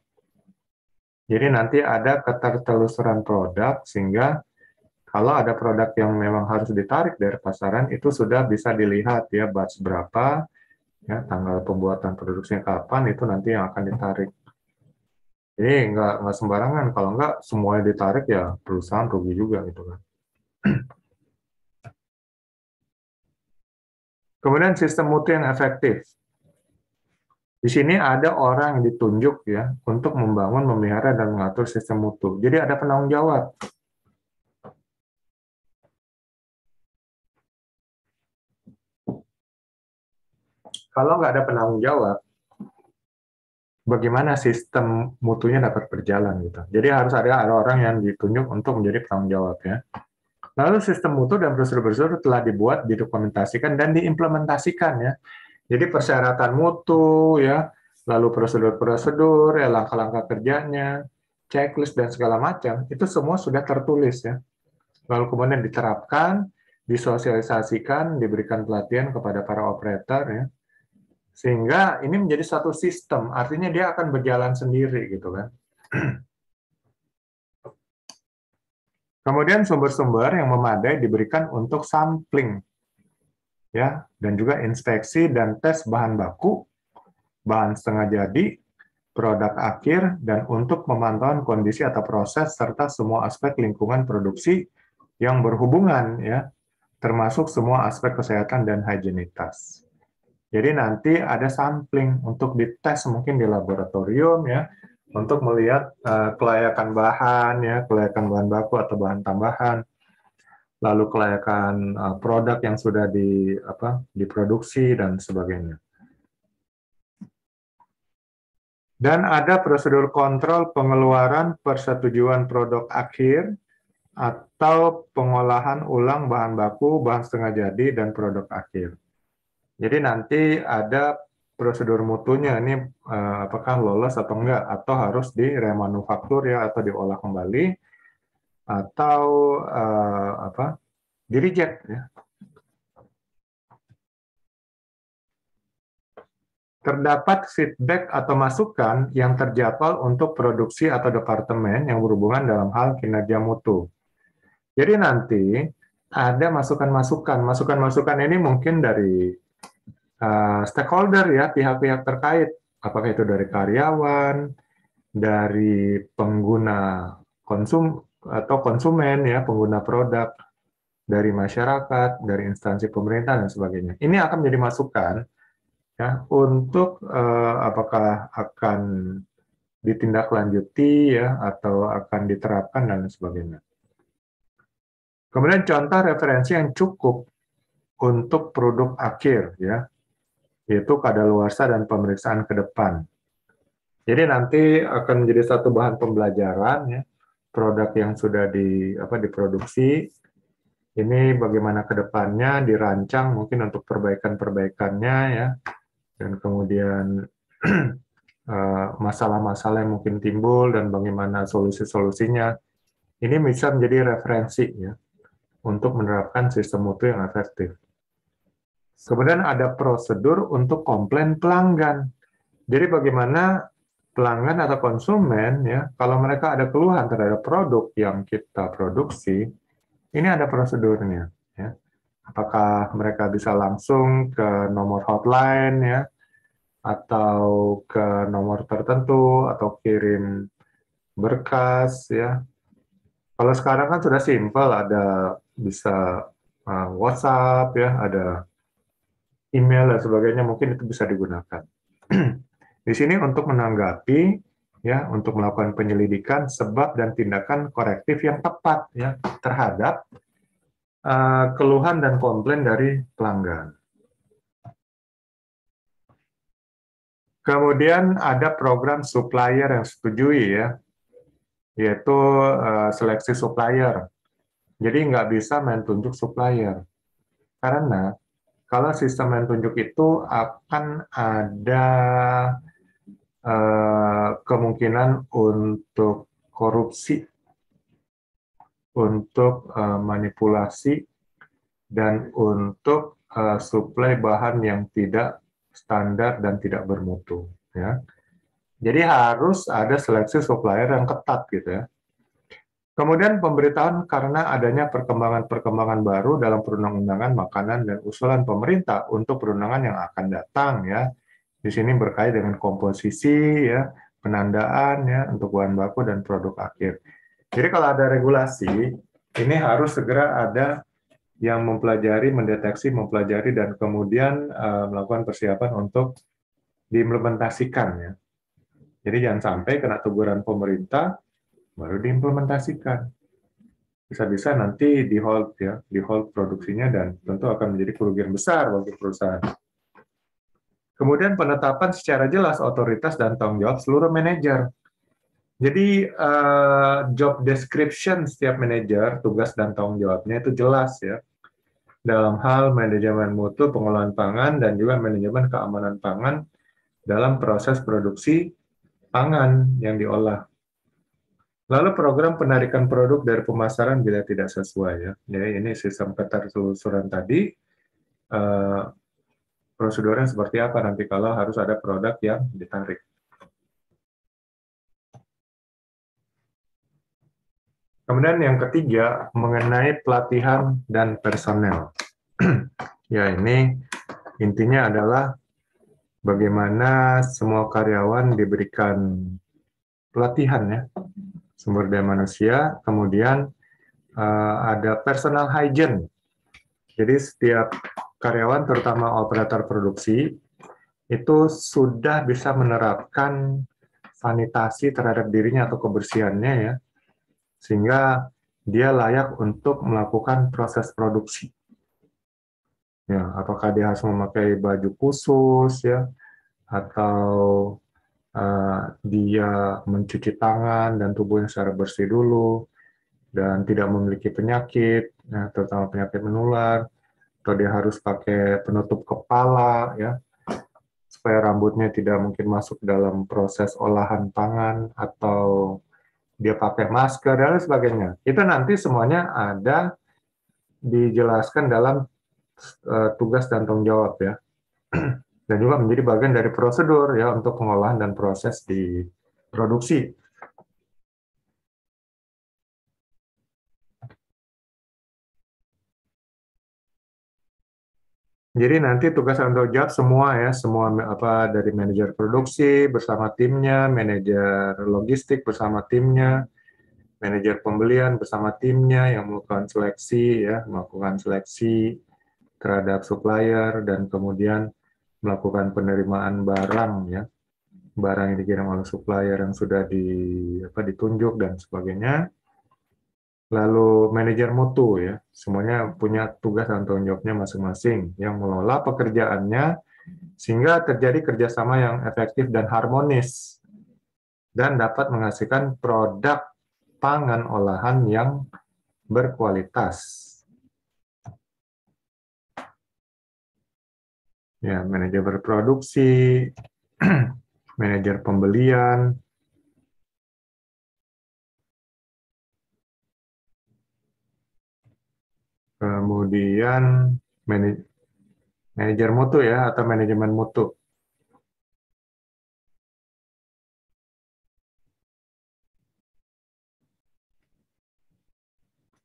Jadi nanti ada ketertelusuran produk, sehingga kalau ada produk yang memang harus ditarik dari pasaran, itu sudah bisa dilihat ya batch berapa, ya, tanggal pembuatan produksinya kapan, itu nanti yang akan ditarik. Jadi nggak sembarangan, kalau nggak semuanya ditarik ya perusahaan rugi juga gitu kan. Kemudian sistem mutu yang efektif. Di sini ada orang yang ditunjuk ya untuk membangun, memelihara dan mengatur sistem mutu. Jadi ada penanggung jawab. Kalau nggak ada penanggung jawab, bagaimana sistem mutunya dapat berjalan gitu. Jadi harus ada orang yang ditunjuk untuk menjadi penanggung jawab ya. Lalu sistem mutu dan prosedur-prosedur telah dibuat, didokumentasikan dan diimplementasikan ya. Jadi persyaratan mutu ya, lalu prosedur-prosedur, ya langkah-langkah kerjanya, checklist dan segala macam, itu semua sudah tertulis ya. Lalu kemudian diterapkan, disosialisasikan, diberikan pelatihan kepada para operator ya. Sehingga ini menjadi satu sistem, artinya dia akan berjalan sendiri gitu kan. Kemudian sumber-sumber yang memadai diberikan untuk sampling ya, dan juga inspeksi dan tes bahan baku, bahan setengah jadi, produk akhir, dan untuk pemantauan kondisi atau proses serta semua aspek lingkungan produksi yang berhubungan ya, termasuk semua aspek kesehatan dan higienitas. Jadi nanti ada sampling untuk dites mungkin di laboratorium ya, untuk melihat kelayakan bahan ya, kelayakan bahan baku atau bahan tambahan, lalu kelayakan produk yang sudah diproduksi dan sebagainya. Dan ada prosedur kontrol pengeluaran persetujuan produk akhir atau pengolahan ulang bahan baku, bahan setengah jadi, dan produk akhir. Jadi nanti ada prosedur mutunya, ini apakah lolos atau enggak, atau harus diremanufaktur ya, atau diolah kembali, atau di-reject ya. Terdapat feedback atau masukan yang terjadwal untuk produksi atau departemen yang berhubungan dalam hal kinerja mutu. Jadi nanti ada masukan-masukan. Masukan-masukan ini mungkin dari stakeholder ya, pihak-pihak terkait, apakah itu dari karyawan, dari pengguna atau konsumen ya, pengguna produk, dari masyarakat, dari instansi pemerintah dan sebagainya. Ini akan menjadi masukan ya untuk apakah akan ditindaklanjuti ya atau akan diterapkan dan sebagainya. Kemudian contoh referensi yang cukup untuk produk akhir ya, yaitu kadaluarsa dan pemeriksaan ke depan. Jadi nanti akan menjadi satu bahan pembelajaran ya, produk yang sudah diproduksi ini bagaimana ke depannya dirancang mungkin untuk perbaikan-perbaikannya ya, dan kemudian masalah-masalah yang mungkin timbul dan bagaimana solusi-solusinya. Ini bisa menjadi referensi ya untuk menerapkan sistem mutu yang efektif. Kemudian ada prosedur untuk komplain pelanggan. Jadi bagaimana pelanggan atau konsumen ya, kalau mereka ada keluhan terhadap produk yang kita produksi, ini ada prosedurnya ya. Apakah mereka bisa langsung ke nomor hotline ya, atau ke nomor tertentu, atau kirim berkas ya. Kalau sekarang kan sudah simpel, ada bisa WhatsApp ya, ada email dan sebagainya, mungkin itu bisa digunakan. Di sini untuk menanggapi ya, untuk melakukan penyelidikan sebab dan tindakan korektif yang tepat ya terhadap keluhan dan komplain dari pelanggan. Kemudian ada program supplier yang disetujui ya, yaitu seleksi supplier. Jadi nggak bisa main tunjuk supplier. Karena kalau sistem main tunjuk itu akan ada kemungkinan untuk korupsi, untuk manipulasi, dan untuk suplai bahan yang tidak standar dan tidak bermutu. Ya. Jadi harus ada seleksi supplier yang ketat gitu ya. Kemudian pemberitahuan karena adanya perkembangan-perkembangan baru dalam perundang-undangan makanan dan usulan pemerintah untuk perundangan yang akan datang ya. Di sini berkait dengan komposisi ya, penandaan ya untuk bahan baku dan produk akhir. Jadi kalau ada regulasi, ini harus segera ada yang mempelajari, mendeteksi, mempelajari dan kemudian melakukan persiapan untuk diimplementasikan ya. Jadi jangan sampai kena teguran pemerintah baru diimplementasikan. Bisa-bisa nanti di hold ya, di hold produksinya dan tentu akan menjadi kerugian besar bagi perusahaan. Kemudian penetapan secara jelas otoritas dan tanggung jawab seluruh manajer. Jadi job description setiap manajer, tugas dan tanggung jawabnya itu jelas ya. Dalam hal manajemen mutu, pengelolaan pangan, dan juga manajemen keamanan pangan dalam proses produksi pangan yang diolah. Lalu program penarikan produk dari pemasaran bila tidak sesuai ya. Jadi ini sistem ketertelusuran tadi, prosedurnya seperti apa nanti kalau harus ada produk yang ditarik. Kemudian yang ketiga mengenai pelatihan dan personel. Ya ini intinya adalah bagaimana semua karyawan diberikan pelatihan ya, sumber daya manusia, kemudian ada personal hygiene. Jadi setiap karyawan, terutama operator produksi, itu sudah bisa menerapkan sanitasi terhadap dirinya atau kebersihannya ya, sehingga dia layak untuk melakukan proses produksi. Ya, apakah dia harus memakai baju khusus ya, atau dia mencuci tangan dan tubuhnya secara bersih dulu, dan tidak memiliki penyakit, ya, terutama penyakit menular, atau dia harus pakai penutup kepala, ya, supaya rambutnya tidak mungkin masuk dalam proses olahan pangan, atau dia pakai masker, dan lain sebagainya. Itu nanti semuanya ada dijelaskan dalam tugas dan tanggung jawab, ya. Dan juga menjadi bagian dari prosedur ya untuk pengolahan dan proses di produksi. Jadi nanti tugas dan tanggung jawab semua ya, semua dari manajer produksi bersama timnya, manajer logistik bersama timnya, manajer pembelian bersama timnya yang melakukan seleksi terhadap supplier dan kemudian melakukan penerimaan barang ya, barang yang dikirim oleh supplier yang sudah ditunjuk dan sebagainya. Lalu manajer mutu ya, semuanya punya tugas dan tanggung jawabnya masing-masing yang mengelola pekerjaannya sehingga terjadi kerjasama yang efektif dan harmonis dan dapat menghasilkan produk pangan olahan yang berkualitas. Ya, manajer berproduksi, manajer pembelian, kemudian manajer mutu ya, atau manajemen mutu.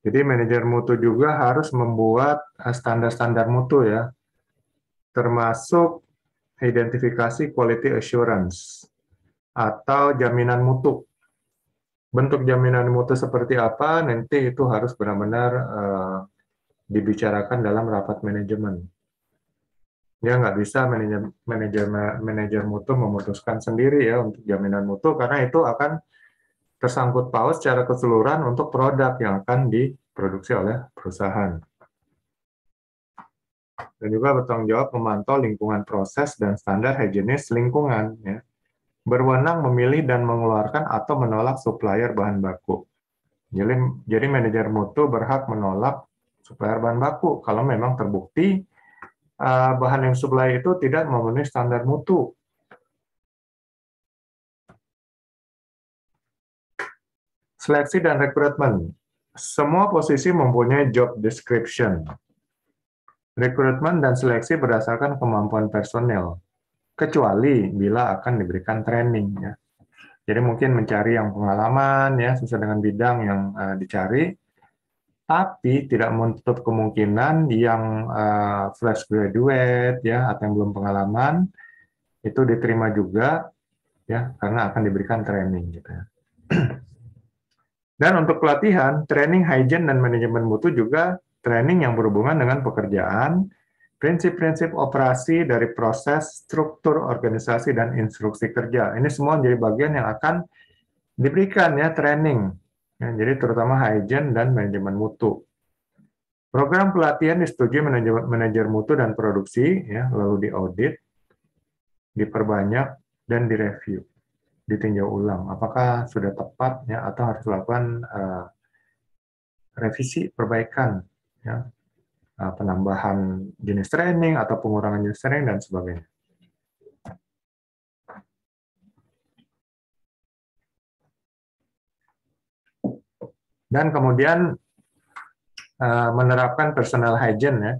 Jadi manajer mutu juga harus membuat standar-standar mutu ya, termasuk identifikasi quality assurance atau jaminan mutu. Bentuk jaminan mutu seperti apa nanti itu harus benar-benar dibicarakan dalam rapat manajemen. Dia nggak bisa manajer mutu memutuskan sendiri ya untuk jaminan mutu karena itu akan tersangkut paut secara keseluruhan untuk produk yang akan diproduksi oleh perusahaan. Dan juga bertanggung jawab memantau lingkungan proses dan standar higienis lingkungan. Ya. Berwenang memilih dan mengeluarkan atau menolak supplier bahan baku. Jadi manajer mutu berhak menolak supplier bahan baku kalau memang terbukti bahan yang supply itu tidak memenuhi standar mutu. Seleksi dan rekrutmen. Semua posisi mempunyai job description. Rekrutmen dan seleksi berdasarkan kemampuan personel, kecuali bila akan diberikan training. Ya. Jadi mungkin mencari yang pengalaman ya sesuai dengan bidang yang dicari, tapi tidak menutup kemungkinan yang fresh graduate ya atau yang belum pengalaman itu diterima juga ya karena akan diberikan training gitu ya. Dan untuk pelatihan, training hygiene dan manajemen mutu juga training yang berhubungan dengan pekerjaan, prinsip-prinsip operasi dari proses, struktur organisasi dan instruksi kerja. Ini semua menjadi bagian yang akan diberikan ya training. Ya, jadi terutama hygiene dan manajemen mutu. Program pelatihan disetujui manajer mutu dan produksi, ya, lalu diaudit, diperbanyak, dan direview, ditinjau ulang. Apakah sudah tepat ya atau harus dilakukan revisi, perbaikan, ya, penambahan jenis training atau pengurangan jenis training dan sebagainya. Dan kemudian menerapkan personal hygiene ya.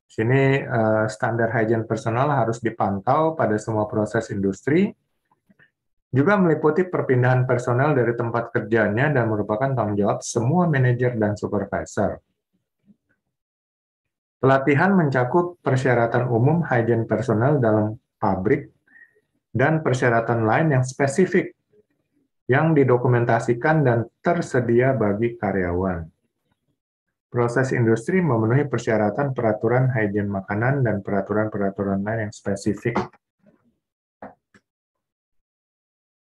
Sini standar hygiene personal harus dipantau pada semua proses industri, juga meliputi perpindahan personel dari tempat kerjanya dan merupakan tanggung jawab semua manajer dan supervisor. Pelatihan mencakup persyaratan umum hygiene personel dalam pabrik dan persyaratan lain yang spesifik yang didokumentasikan dan tersedia bagi karyawan. Proses industri memenuhi persyaratan peraturan hygiene makanan dan peraturan-peraturan lain yang spesifik.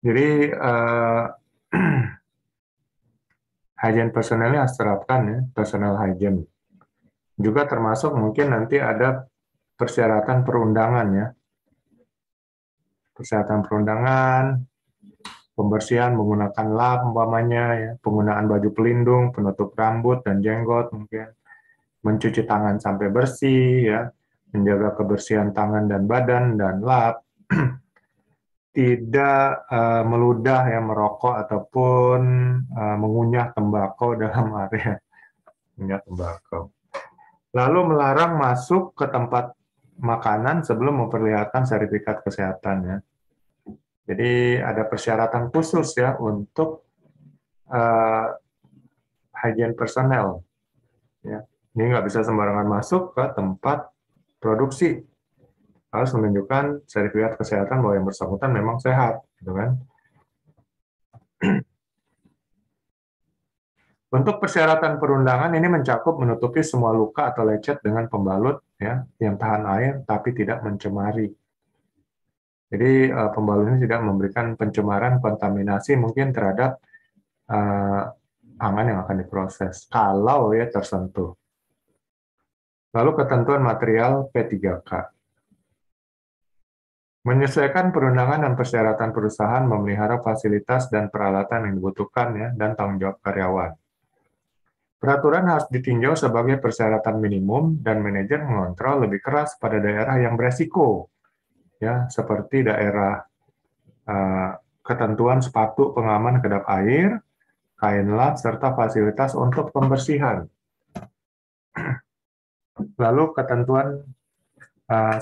Jadi hygiene personelnya harus terapkan ya, personal hygiene. Juga termasuk mungkin nanti ada persyaratan perundangan ya. Persyaratan perundangan, pembersihan menggunakan lap umpamanya ya, penggunaan baju pelindung, penutup rambut dan jenggot mungkin, mencuci tangan sampai bersih ya, menjaga kebersihan tangan dan badan dan lap, tidak meludah ya merokok ataupun mengunyah tembakau dalam area mengunyah tembakau. Lalu melarang masuk ke tempat makanan sebelum memperlihatkan sertifikat kesehatan ya. Jadi ada persyaratan khusus ya untuk hygiene personel. Ya. Ini nggak bisa sembarangan masuk ke tempat produksi. Harus menunjukkan sertifikat kesehatan bahwa yang bersangkutan memang sehat, gitu kan? Untuk persyaratan perundangan ini mencakup menutupi semua luka atau lecet dengan pembalut ya yang tahan air tapi tidak mencemari. Jadi pembalut ini tidak memberikan pencemaran kontaminasi mungkin terhadap pangan yang akan diproses kalau ya tersentuh. Lalu ketentuan material P3K. Menyesuaikan perundangan dan persyaratan perusahaan, memelihara fasilitas dan peralatan yang dibutuhkan ya, dan tanggung jawab karyawan. Peraturan harus ditinjau sebagai persyaratan minimum dan manajer mengontrol lebih keras pada daerah yang beresiko, ya, seperti daerah ketentuan sepatu pengaman kedap air, kain lap, serta fasilitas untuk pembersihan. Lalu ketentuan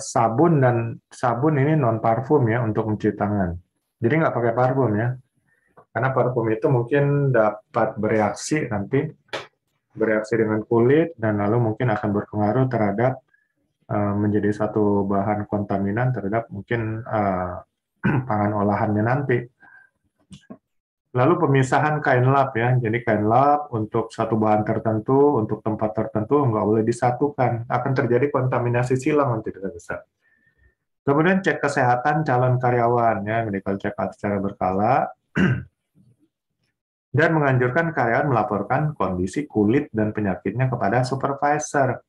sabun ini non parfum ya untuk mencuci tangan. Jadi nggak pakai parfum ya, karena parfum itu mungkin dapat bereaksi dengan kulit dan lalu mungkin akan berpengaruh terhadap menjadi satu bahan kontaminan terhadap mungkin pangan olahannya nanti. Lalu pemisahan kain lap ya, jadi kain lap untuk satu bahan tertentu, untuk tempat tertentu nggak boleh disatukan, akan terjadi kontaminasi silang nanti bisa. Kemudian cek kesehatan calon karyawan ya, medical check up secara berkala, dan menganjurkan karyawan melaporkan kondisi kulit dan penyakitnya kepada supervisor.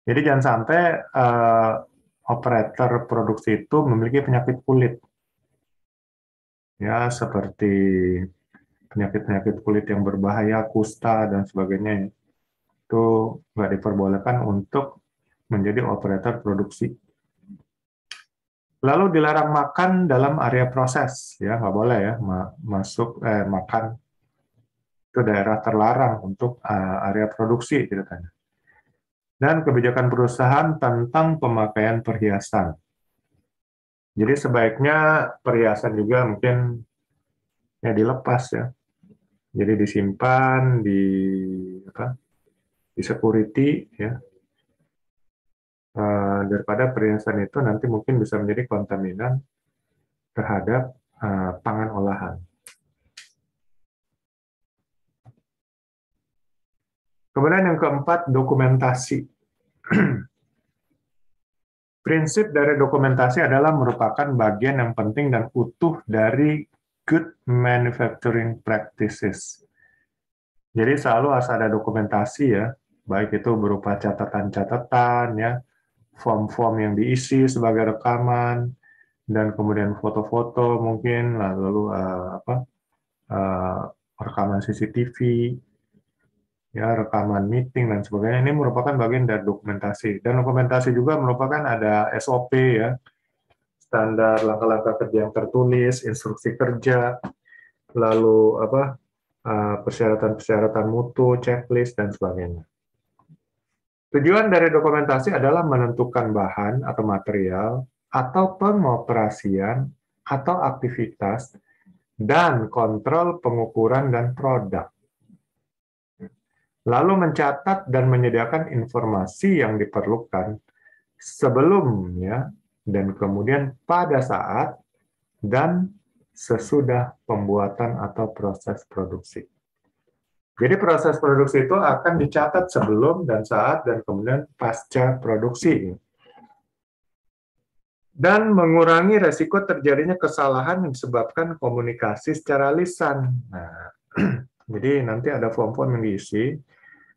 Jadi jangan sampai operator produksi itu memiliki penyakit kulit, ya seperti penyakit-penyakit kulit yang berbahaya, kusta dan sebagainya. Itu nggak diperbolehkan untuk menjadi operator produksi. Lalu dilarang makan dalam area proses, ya nggak boleh ya makan itu daerah terlarang untuk area produksi ceritanya. Dan kebijakan perusahaan tentang pemakaian perhiasan. Jadi sebaiknya perhiasan juga mungkin ya dilepas ya. Jadi disimpan di security ya. Daripada perhiasan itu nanti mungkin bisa menjadi kontaminan terhadap pangan olahan. Kemudian yang keempat, dokumentasi. Prinsip dari dokumentasi adalah merupakan bagian yang penting dan utuh dari good manufacturing practices. Jadi selalu harus ada dokumentasi ya, baik itu berupa catatan-catatan ya, form-form yang diisi sebagai rekaman, dan kemudian foto-foto mungkin, lalu rekaman CCTV, ya rekaman meeting dan sebagainya. Ini merupakan bagian dari dokumentasi. Dan dokumentasi juga merupakan ada SOP ya, standar langkah-langkah kerja yang tertulis, instruksi kerja, lalu persyaratan-persyaratan mutu, checklist dan sebagainya. Tujuan dari dokumentasi adalah menentukan bahan atau material atau pengoperasian atau aktivitas dan kontrol pengukuran dan produk. Lalu mencatat dan menyediakan informasi yang diperlukan sebelumnya dan kemudian pada saat dan sesudah pembuatan atau proses produksi. Jadi proses produksi itu akan dicatat sebelum dan saat dan kemudian pasca produksi. Dan mengurangi resiko terjadinya kesalahan yang disebabkan komunikasi secara lisan. Nah, jadi nanti ada form-form yang diisi.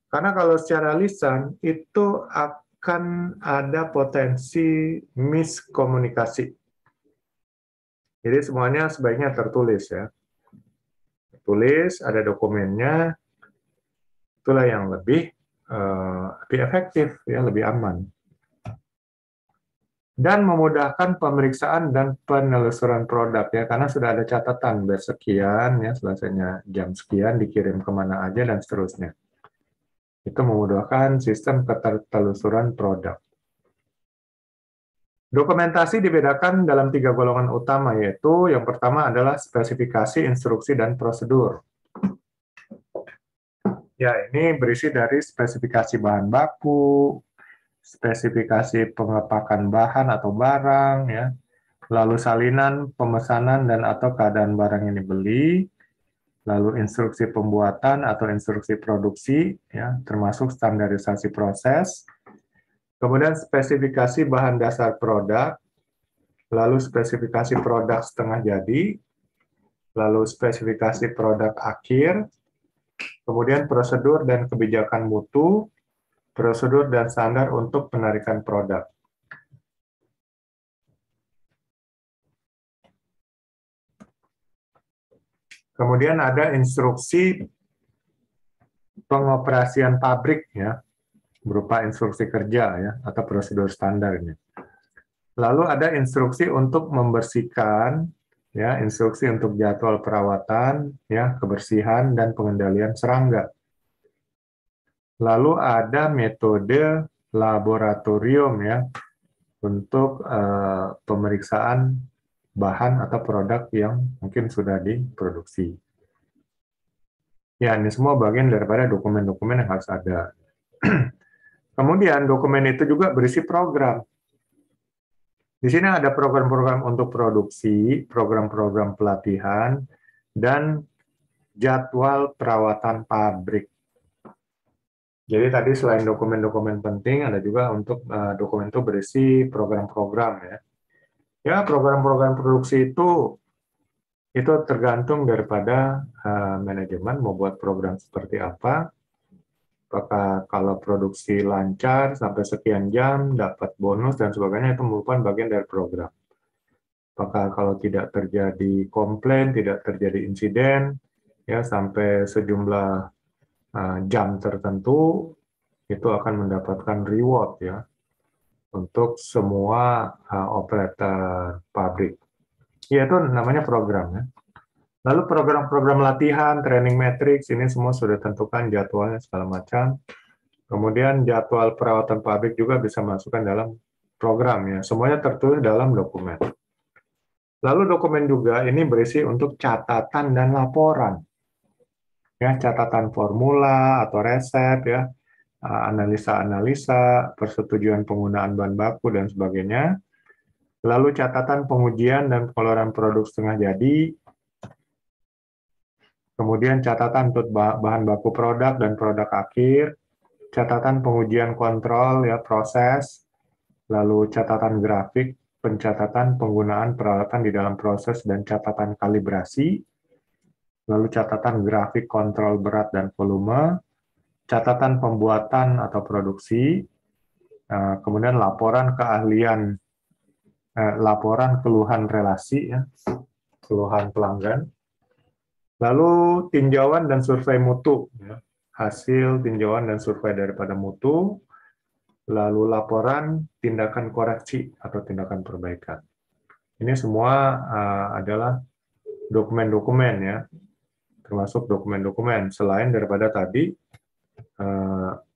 Karena kalau secara lisan itu akan ada potensi miskomunikasi. Jadi semuanya sebaiknya tertulis ya. Tulis, ada dokumennya, itulah yang lebih efektif, ya lebih aman. Dan memudahkan pemeriksaan dan penelusuran produk ya, karena sudah ada catatan bersekian ya, selesainya jam sekian dikirim kemana aja dan seterusnya. Itu memudahkan sistem ketelusuran produk. Dokumentasi dibedakan dalam 3 golongan utama, yaitu yang pertama adalah spesifikasi, instruksi, dan prosedur. Ya, ini berisi dari spesifikasi bahan baku, spesifikasi pengepakan bahan atau barang, ya, lalu salinan, pemesanan, dan atau keadaan barang yang dibeli, lalu instruksi pembuatan atau instruksi produksi, ya, termasuk standarisasi proses, kemudian spesifikasi bahan dasar produk, lalu spesifikasi produk setengah jadi, lalu spesifikasi produk akhir, kemudian prosedur dan kebijakan mutu, prosedur dan standar untuk penarikan produk. Kemudian ada instruksi pengoperasian pabrik ya, berupa instruksi kerja ya atau prosedur standarnya. Lalu ada instruksi untuk membersihkan ya, instruksi untuk jadwal perawatan ya, kebersihan dan pengendalian serangga. Lalu ada metode laboratorium ya untuk pemeriksaan bahan atau produk yang mungkin sudah diproduksi. Ya, ini semua bagian daripada dokumen-dokumen yang harus ada. Kemudian dokumen itu juga berisi program. Di sini ada program-program untuk produksi, program-program pelatihan, dan jadwal perawatan pabrik. Jadi tadi selain dokumen-dokumen penting, ada juga untuk dokumen itu berisi program-program ya. Ya, program-program produksi itu tergantung daripada manajemen mau buat program seperti apa. Apakah kalau produksi lancar sampai sekian jam dapat bonus dan sebagainya, itu merupakan bagian dari program. Apakah kalau tidak terjadi komplain, tidak terjadi insiden ya sampai sejumlah jam tertentu, itu akan mendapatkan reward ya untuk semua operator pabrik. Ya, itu namanya program ya. Lalu program-program latihan, training matrix, ini semua sudah tentukan jadwalnya segala macam. Kemudian jadwal perawatan pabrik juga bisa masukkan dalam program ya. Semuanya tertulis dalam dokumen. Lalu dokumen juga ini berisi untuk catatan dan laporan. Ya, catatan formula atau resep ya, analisa-analisa, persetujuan penggunaan bahan baku dan sebagainya. Lalu catatan pengujian dan pengeluaran produk setengah jadi. Kemudian catatan untuk bahan baku produk dan produk akhir, catatan pengujian kontrol ya proses, lalu catatan grafik, pencatatan penggunaan peralatan di dalam proses dan catatan kalibrasi, lalu catatan grafik kontrol berat dan volume, catatan pembuatan atau produksi, kemudian laporan keahlian, laporan keluhan relasi ya, keluhan pelanggan. Lalu tinjauan dan survei mutu, ya. Hasil tinjauan dan survei daripada mutu, lalu laporan tindakan koreksi atau tindakan perbaikan. Ini semua adalah dokumen-dokumen ya, termasuk dokumen-dokumen selain daripada tadi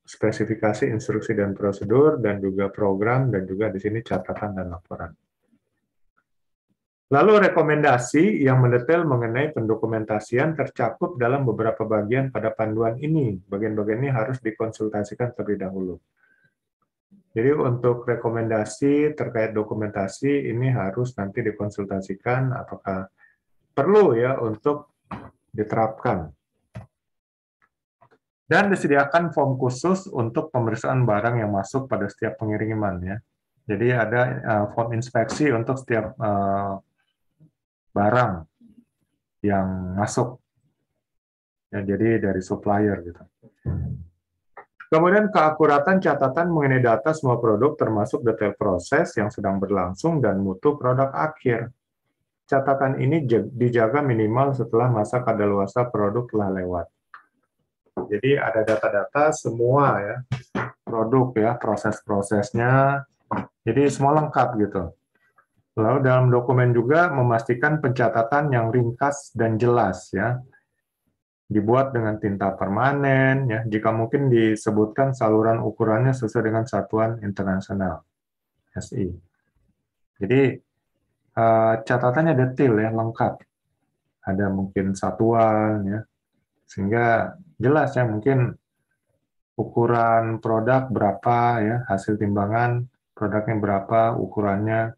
spesifikasi instruksi dan prosedur dan juga program dan juga di sini catatan dan laporan. Lalu rekomendasi yang mendetail mengenai pendokumentasian tercakup dalam beberapa bagian pada panduan ini. Bagian-bagian ini harus dikonsultasikan terlebih dahulu. Jadi untuk rekomendasi terkait dokumentasi ini harus nanti dikonsultasikan apakah perlu ya untuk diterapkan. Dan disediakan form khusus untuk pemeriksaan barang yang masuk pada setiap pengiriman ya. Jadi ada form inspeksi untuk setiap barang yang masuk. Ya, jadi dari supplier gitu. Kemudian keakuratan catatan mengenai data semua produk termasuk detail proses yang sedang berlangsung dan mutu produk akhir. Catatan ini dijaga minimal setelah masa kadaluarsa produk telah lewat. Jadi ada data-data semua ya, produk ya, proses-prosesnya. Jadi semua lengkap gitu. Lalu dalam dokumen juga memastikan pencatatan yang ringkas dan jelas ya. Dibuat dengan tinta permanen ya. Jika mungkin disebutkan saluran ukurannya sesuai dengan satuan internasional SI. Jadi catatannya detail ya, lengkap. Ada mungkin satuan ya. Sehingga jelas ya, mungkin ukuran produk berapa ya, hasil timbangan produknya berapa, ukurannya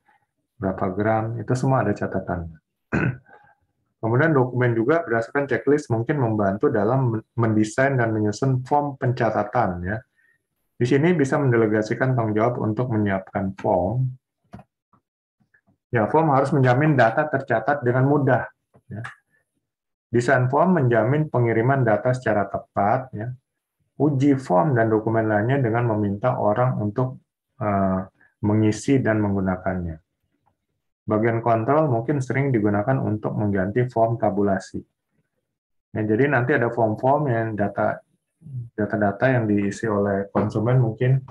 berapa gram, itu semua ada catatan. Kemudian dokumen juga berdasarkan checklist mungkin membantu dalam mendesain dan menyusun form pencatatan ya. Di sini bisa mendelegasikan tanggung jawab untuk menyiapkan form. Ya, form harus menjamin data tercatat dengan mudah. Ya. Desain form menjamin pengiriman data secara tepat. Ya. Uji form dan dokumen lainnya dengan meminta orang untuk mengisi dan menggunakannya. Bagian kontrol mungkin sering digunakan untuk mengganti form tabulasi. Ya, jadi nanti ada form-form yang data-data yang diisi oleh konsumen mungkin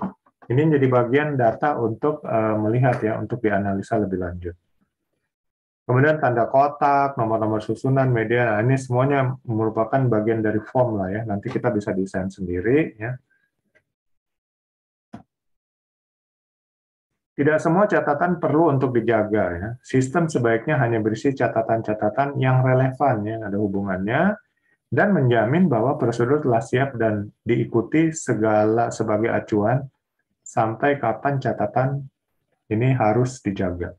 ini menjadi bagian data untuk melihat ya, untuk dianalisa lebih lanjut. Kemudian tanda kotak, nomor-nomor susunan, media, nah ini semuanya merupakan bagian dari form lah ya. Nanti kita bisa desain sendiri ya. Tidak semua catatan perlu untuk dijaga ya. Sistem sebaiknya hanya berisi catatan-catatan yang relevan ya, ada hubungannya dan menjamin bahwa prosedur telah siap dan diikuti segala sebagai acuan sampai kapan catatan ini harus dijaga.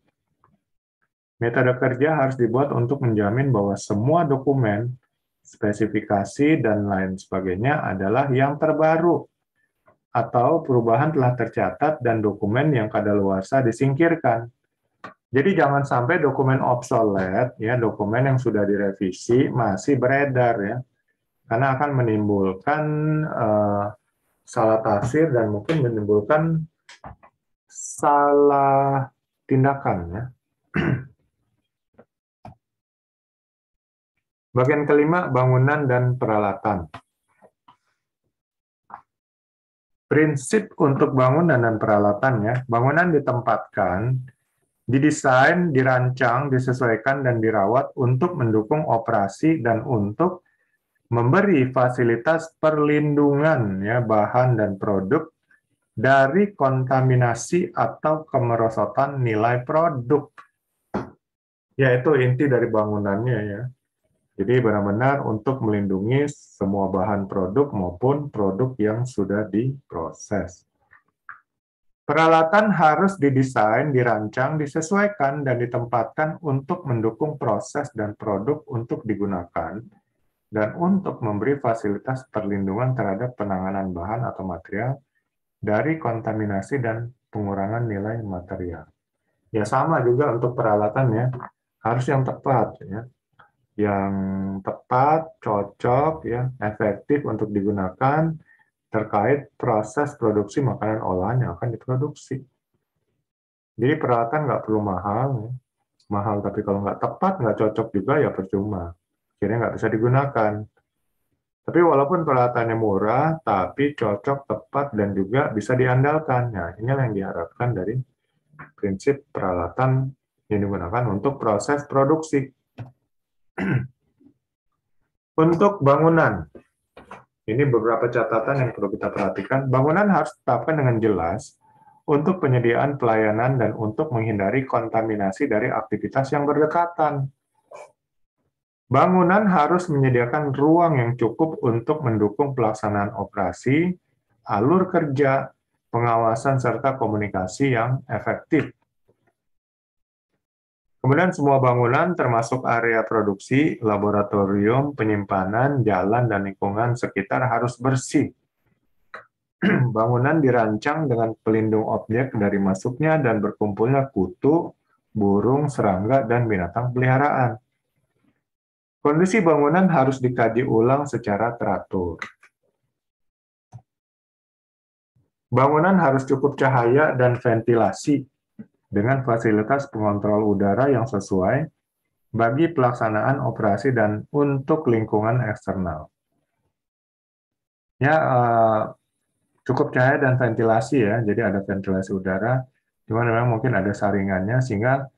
Metode kerja harus dibuat untuk menjamin bahwa semua dokumen, spesifikasi, dan lain sebagainya adalah yang terbaru atau perubahan telah tercatat dan dokumen yang kadaluarsa disingkirkan. Jadi jangan sampai dokumen obsolete, ya, dokumen yang sudah direvisi masih beredar ya, karena akan menimbulkan salah tafsir dan mungkin menimbulkan salah tindakan ya. Bagian kelima, bangunan dan peralatan. Prinsip untuk bangunan dan peralatannya, bangunan ditempatkan, didesain, dirancang, disesuaikan, dan dirawat untuk mendukung operasi dan untuk memberi fasilitas perlindungan ya, bahan dan produk dari kontaminasi atau kemerosotan nilai produk. Ya, itu inti dari bangunannya ya. Jadi benar-benar untuk melindungi semua bahan produk maupun produk yang sudah diproses. Peralatan harus didesain, dirancang, disesuaikan, dan ditempatkan untuk mendukung proses dan produk untuk digunakan, dan untuk memberi fasilitas perlindungan terhadap penanganan bahan atau material dari kontaminasi dan pengurangan nilai material. Ya sama juga untuk peralatannya, harus yang tepat ya. Yang tepat, cocok, ya, efektif untuk digunakan terkait proses produksi makanan olahan yang akan diproduksi. Jadi peralatan nggak perlu mahal, ya. Mahal tapi kalau nggak tepat, nggak cocok juga ya percuma. Akhirnya nggak bisa digunakan. Tapi walaupun peralatannya murah, tapi cocok, tepat, dan juga bisa diandalkan. Nah, inilah yang diharapkan dari prinsip peralatan yang digunakan untuk proses produksi. Untuk bangunan, ini beberapa catatan yang perlu kita perhatikan. Bangunan harus ditetapkan dengan jelas untuk penyediaan pelayanan dan untuk menghindari kontaminasi dari aktivitas yang berdekatan. Bangunan harus menyediakan ruang yang cukup untuk mendukung pelaksanaan operasi, alur kerja, pengawasan, serta komunikasi yang efektif. Kemudian semua bangunan termasuk area produksi, laboratorium, penyimpanan, jalan, dan lingkungan sekitar harus bersih. Bangunan dirancang dengan pelindung objek dari masuknya dan berkumpulnya kutu, burung, serangga, dan binatang peliharaan. Kondisi bangunan harus dikaji ulang secara teratur. Bangunan harus cukup cahaya dan ventilasi dengan fasilitas pengontrol udara yang sesuai bagi pelaksanaan operasi dan untuk lingkungan eksternal. Ya, cukup cahaya dan ventilasi ya, jadi ada ventilasi udara, cuman memang mungkin ada saringannya sehingga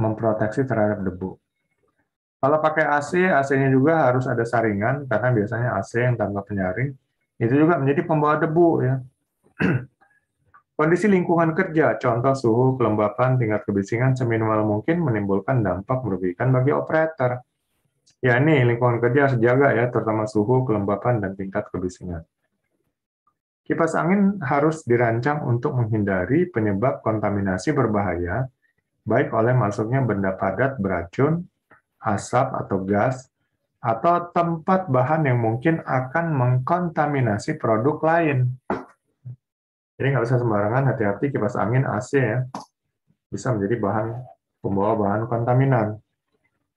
memproteksi terhadap debu. Kalau pakai AC, AC-nya juga harus ada saringan karena biasanya AC yang tanpa penyaring itu juga menjadi pembawa debu ya. Kondisi lingkungan kerja, contoh suhu, kelembapan, tingkat kebisingan seminimal mungkin menimbulkan dampak merugikan bagi operator. Ya ini lingkungan kerja harus dijaga ya, terutama suhu, kelembapan, dan tingkat kebisingan. Kipas angin harus dirancang untuk menghindari penyebab kontaminasi berbahaya, baik oleh masuknya benda padat beracun, asap atau gas, atau tempat bahan yang mungkin akan mengkontaminasi produk lain. Jadi nggak usah sembarangan, hati-hati kipas angin AC ya, bisa menjadi pembawa bahan kontaminan.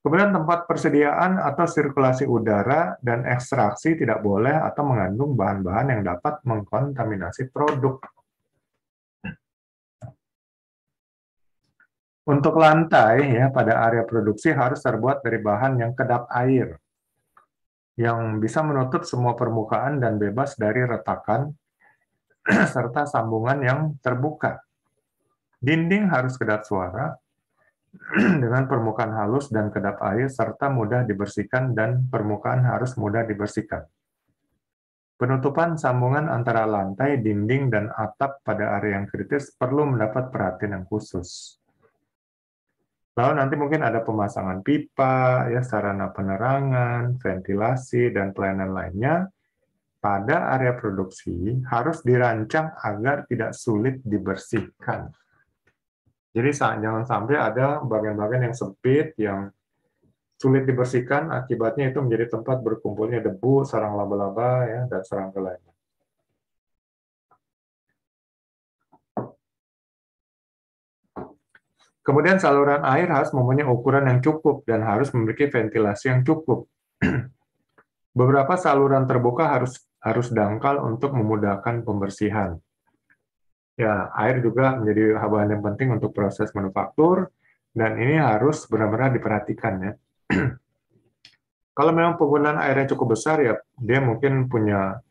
Kemudian tempat persediaan atau sirkulasi udara dan ekstraksi tidak boleh atau mengandung bahan-bahan yang dapat mengkontaminasi produk. Untuk lantai ya pada area produksi harus terbuat dari bahan yang kedap air. yang bisa menutup semua permukaan dan bebas dari retakan serta sambungan yang terbuka. Dinding harus kedap suara dengan permukaan halus dan kedap air serta mudah dibersihkan dan permukaan harus mudah dibersihkan. Penutupan sambungan antara lantai, dinding, dan atap pada area yang kritis perlu mendapat perhatian yang khusus. Lalu nanti mungkin ada pemasangan pipa, ya, sarana penerangan, ventilasi, dan pelayanan lainnya pada area produksi harus dirancang agar tidak sulit dibersihkan. Jadi jangan sampai ada bagian-bagian yang sempit, yang sulit dibersihkan, akibatnya itu menjadi tempat berkumpulnya debu, sarang laba-laba, ya, dan serangga lainnya. Kemudian saluran air harus mempunyai ukuran yang cukup dan harus memiliki ventilasi yang cukup. Beberapa saluran terbuka harus dangkal untuk memudahkan pembersihan. Ya, air juga menjadi bahan yang penting untuk proses manufaktur, dan ini harus benar-benar diperhatikan, ya. Kalau memang penggunaan airnya cukup besar, ya dia mungkin punya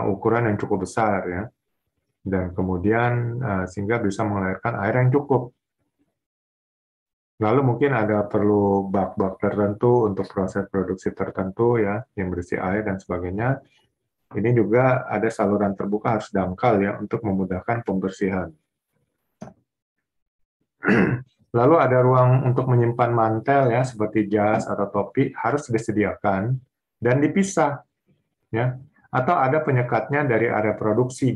ukuran yang cukup besar, ya, dan kemudian sehingga bisa mengalirkan air yang cukup. Lalu mungkin ada perlu bak-bak tertentu untuk proses produksi tertentu, ya, yang berisi air dan sebagainya. Ini juga ada saluran terbuka harus dangkal, ya, untuk memudahkan pembersihan. Lalu ada ruang untuk menyimpan mantel, ya, seperti jas atau topi harus disediakan dan dipisah, ya, atau ada penyekatnya dari area produksi.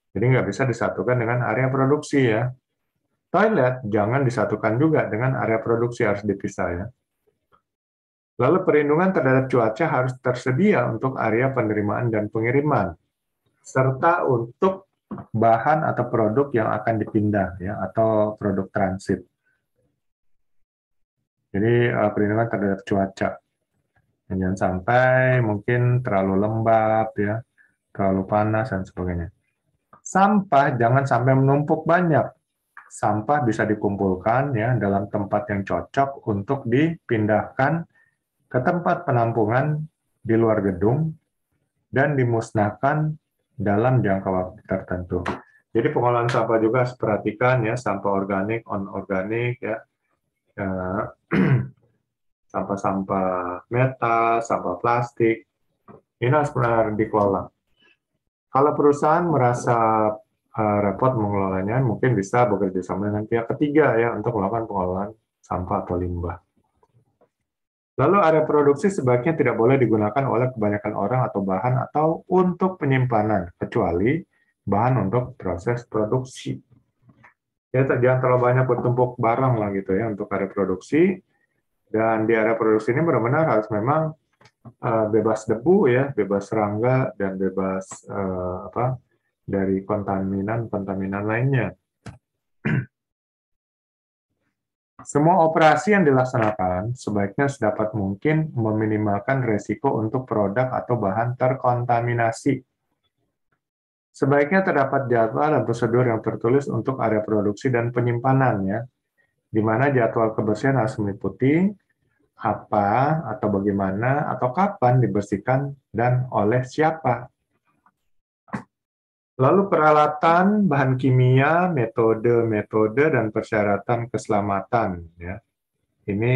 Jadi nggak bisa disatukan dengan area produksi, ya. Toilet jangan disatukan juga dengan area produksi, harus dipisah, ya. Lalu perlindungan terhadap cuaca harus tersedia untuk area penerimaan dan pengiriman, serta untuk bahan atau produk yang akan dipindah, ya, atau produk transit. Jadi perlindungan terhadap cuaca. Jangan sampai mungkin terlalu lembab, ya, terlalu panas, dan sebagainya. Sampah jangan sampai menumpuk banyak. Sampah bisa dikumpulkan, ya, dalam tempat yang cocok untuk dipindahkan ke tempat penampungan di luar gedung dan dimusnahkan dalam jangka waktu tertentu. Jadi pengolahan sampah juga harus perhatikan, ya, sampah organik, non-organik, ya, sampah-sampah metal, sampah plastik, ini harus benar dikelola. Kalau perusahaan merasa repot mengelolanya, mungkin bisa bekerja sama dengan pihak ketiga, ya, untuk melakukan pengolahan sampah atau limbah. Lalu area produksi sebaiknya tidak boleh digunakan oleh kebanyakan orang atau bahan atau untuk penyimpanan, kecuali bahan untuk proses produksi. Ya, jangan terlalu banyak bertumpuk barang lah gitu, ya, untuk area produksi. Dan di area produksi ini benar-benar harus memang bebas debu, ya, bebas serangga, dan bebas dari kontaminan lainnya. Semua operasi yang dilaksanakan sebaiknya sedapat mungkin meminimalkan resiko untuk produk atau bahan terkontaminasi. Sebaiknya terdapat jadwal dan prosedur yang tertulis untuk area produksi dan penyimpanan, ya, di mana jadwal kebersihan harus meliputi apa atau bagaimana atau kapan dibersihkan dan oleh siapa. Lalu peralatan, bahan kimia, metode, dan persyaratan keselamatan, ya. Ini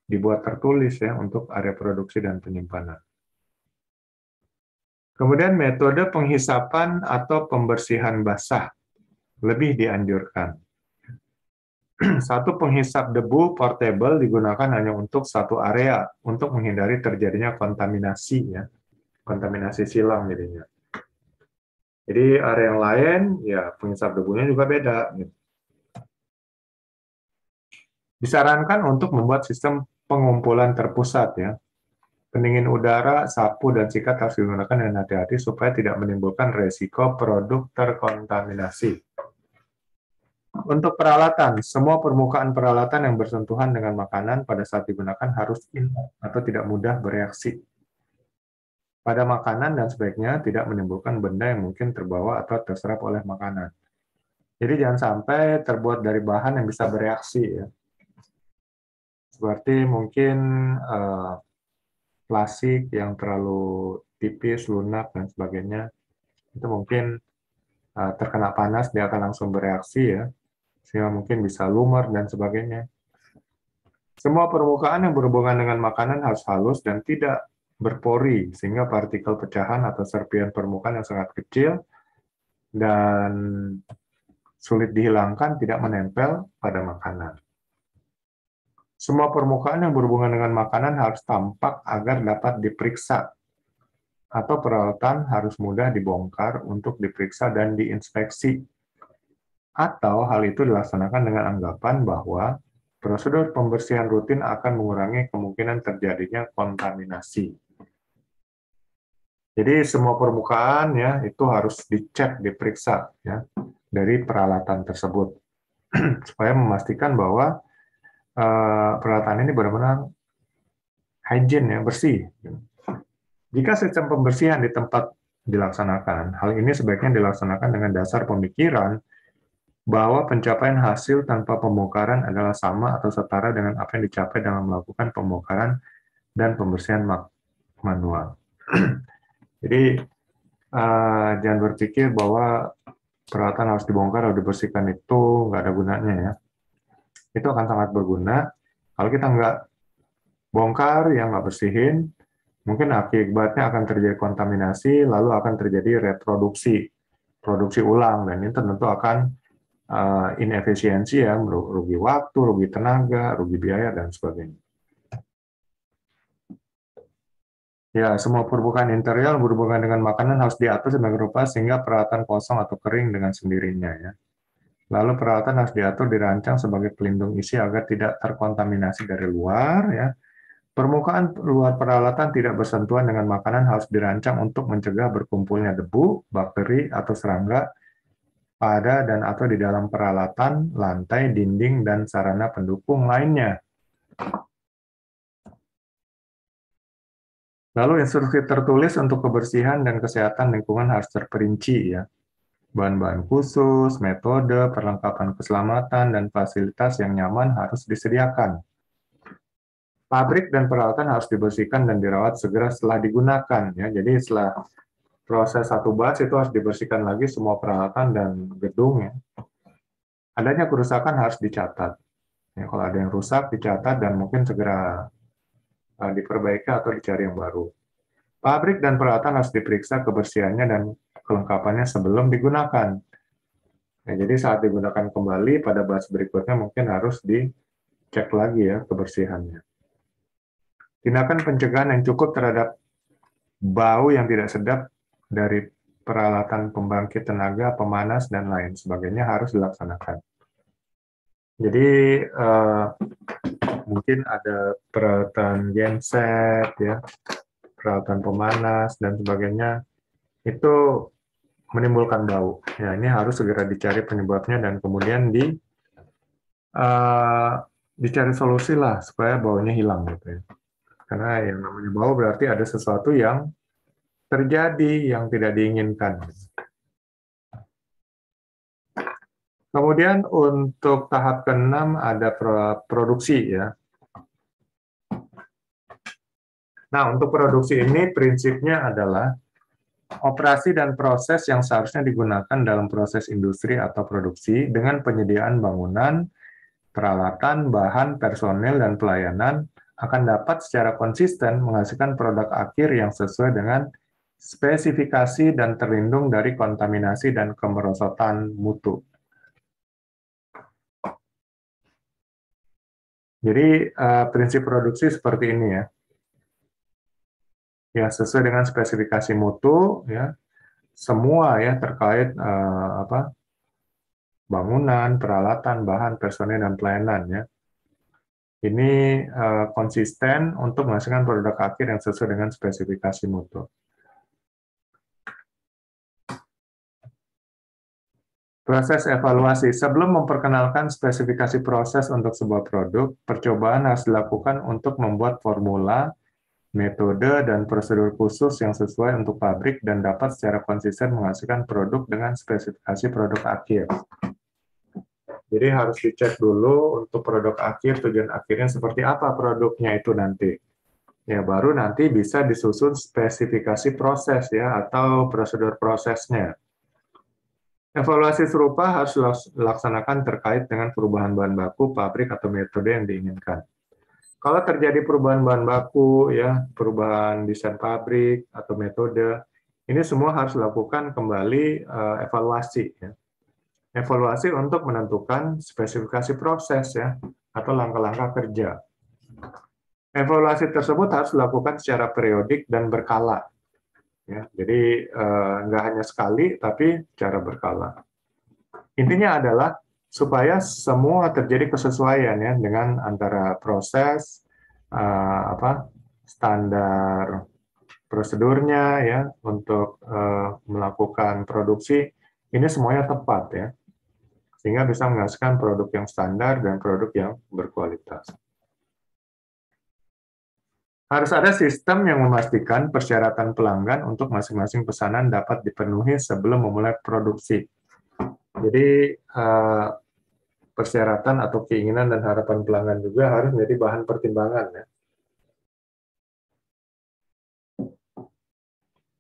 dibuat tertulis, ya, untuk area produksi dan penyimpanan. Kemudian metode penghisapan atau pembersihan basah lebih dianjurkan. Satu penghisap debu portable digunakan hanya untuk satu area untuk menghindari terjadinya kontaminasi, ya, kontaminasi silang jadinya. Jadi area yang lain, ya, penghisap debunya juga beda. Gitu. Disarankan untuk membuat sistem pengumpulan terpusat, ya. Pendingin udara, sapu, dan sikat harus digunakan dengan hati-hati supaya tidak menimbulkan resiko produk terkontaminasi. Untuk peralatan, semua permukaan peralatan yang bersentuhan dengan makanan pada saat digunakan harus inert atau tidak mudah bereaksi pada makanan dan sebaiknya tidak menimbulkan benda yang mungkin terbawa atau terserap oleh makanan. Jadi jangan sampai terbuat dari bahan yang bisa bereaksi, ya. seperti mungkin plastik yang terlalu tipis, lunak, dan sebagainya. Itu mungkin terkena panas, dia akan langsung bereaksi ya, sehingga mungkin bisa lumer dan sebagainya. Semua permukaan yang berhubungan dengan makanan harus halus dan tidak berpori, sehingga partikel pecahan atau serpihan permukaan yang sangat kecil dan sulit dihilangkan tidak menempel pada makanan. Semua permukaan yang berhubungan dengan makanan harus tampak agar dapat diperiksa, atau peralatan harus mudah dibongkar untuk diperiksa dan diinspeksi. Atau hal itu dilaksanakan dengan anggapan bahwa prosedur pembersihan rutin akan mengurangi kemungkinan terjadinya kontaminasi. Jadi semua permukaan ya itu harus dicek, diperiksa ya dari peralatan tersebut supaya memastikan bahwa peralatan ini benar-benar hygiene ya, bersih. Jika sistem pembersihan di tempat dilaksanakan, hal ini sebaiknya dilaksanakan dengan dasar pemikiran bahwa pencapaian hasil tanpa pembongkaran adalah sama atau setara dengan apa yang dicapai dalam melakukan pembongkaran dan pembersihan manual. Jadi jangan berpikir bahwa peralatan harus dibongkar atau dibersihkan itu nggak ada gunanya ya. Itu akan sangat berguna. Kalau kita nggak bongkar, ya nggak bersihin, mungkin akibatnya akan terjadi kontaminasi, lalu akan terjadi reproduksi, produksi ulang, dan ini tentu akan inefisiensi ya, rugi waktu, rugi tenaga, rugi biaya, dan sebagainya. Ya, semua permukaan interior berhubungan dengan makanan harus diatur sedemikian rupa sehingga peralatan kosong atau kering dengan sendirinya ya. Lalu peralatan harus diatur dirancang sebagai pelindung isi agar tidak terkontaminasi dari luar ya. Permukaan luar peralatan tidak bersentuhan dengan makanan harus dirancang untuk mencegah berkumpulnya debu, bakteri, atau serangga pada dan atau di dalam peralatan, lantai, dinding, dan sarana pendukung lainnya. Lalu instruksi tertulis untuk kebersihan dan kesehatan lingkungan harus terperinci ya. Bahan-bahan khusus, metode, perlengkapan keselamatan, dan fasilitas yang nyaman harus disediakan. Pabrik dan peralatan harus dibersihkan dan dirawat segera setelah digunakan ya. Jadi setelah proses satu batch itu harus dibersihkan lagi semua peralatan dan gedung ya. Adanya kerusakan harus dicatat. Ya, kalau ada yang rusak dicatat dan mungkin segera diperbaiki atau dicari yang baru. Pabrik dan peralatan harus diperiksa kebersihannya dan kelengkapannya sebelum digunakan. Ya, jadi saat digunakan kembali pada batch berikutnya mungkin harus dicek lagi ya kebersihannya. Tindakan pencegahan yang cukup terhadap bau yang tidak sedap dari peralatan pembangkit tenaga, pemanas, dan lain sebagainya harus dilaksanakan. Jadi mungkin ada peralatan genset, ya, peralatan pemanas, dan sebagainya, itu menimbulkan bau. Ya, ini harus segera dicari penyebabnya dan kemudian dicari solusi lah supaya baunya hilang gitu ya. Karena yang namanya bau berarti ada sesuatu yang terjadi yang tidak diinginkan. Kemudian untuk tahap ke-6 ada produksi ya. Nah, untuk produksi ini prinsipnya adalah operasi dan proses yang seharusnya digunakan dalam proses industri atau produksi dengan penyediaan bangunan, peralatan, bahan, personel, dan pelayanan akan dapat secara konsisten menghasilkan produk akhir yang sesuai dengan spesifikasi dan terlindung dari kontaminasi dan kemerosotan mutu. Jadi prinsip produksi seperti ini ya. Ya sesuai dengan spesifikasi mutu ya. Semua ya terkait bangunan, peralatan, bahan, personel, dan pelayanan ya. Ini konsisten untuk menghasilkan produk akhir yang sesuai dengan spesifikasi mutu. Proses evaluasi. Sebelum memperkenalkan spesifikasi proses untuk sebuah produk, percobaan harus dilakukan untuk membuat formula, metode, dan prosedur khusus yang sesuai untuk pabrik dan dapat secara konsisten menghasilkan produk dengan spesifikasi produk akhir. Jadi harus dicek dulu untuk produk akhir, tujuan akhirnya seperti apa produknya itu nanti. Ya, baru nanti bisa disusun spesifikasi proses ya atau prosedur prosesnya. Evaluasi serupa harus dilaksanakan terkait dengan perubahan bahan baku, pabrik, atau metode yang diinginkan. Kalau terjadi perubahan bahan baku, ya perubahan desain pabrik atau metode, ini semua harus dilakukan kembali evaluasi. Ya. Evaluasi untuk menentukan spesifikasi proses ya atau langkah-langkah kerja. Evaluasi tersebut harus dilakukan secara periodik dan berkala. Ya, jadi nggak hanya sekali, tapi secara berkala. Intinya adalah supaya semua terjadi kesesuaian ya dengan antara proses, standar prosedurnya ya untuk melakukan produksi ini semuanya tepat ya, sehingga bisa menghasilkan produk yang standar dan produk yang berkualitas. Harus ada sistem yang memastikan persyaratan pelanggan untuk masing-masing pesanan dapat dipenuhi sebelum memulai produksi. Jadi persyaratan atau keinginan dan harapan pelanggan juga harus menjadi bahan pertimbangan. Ya.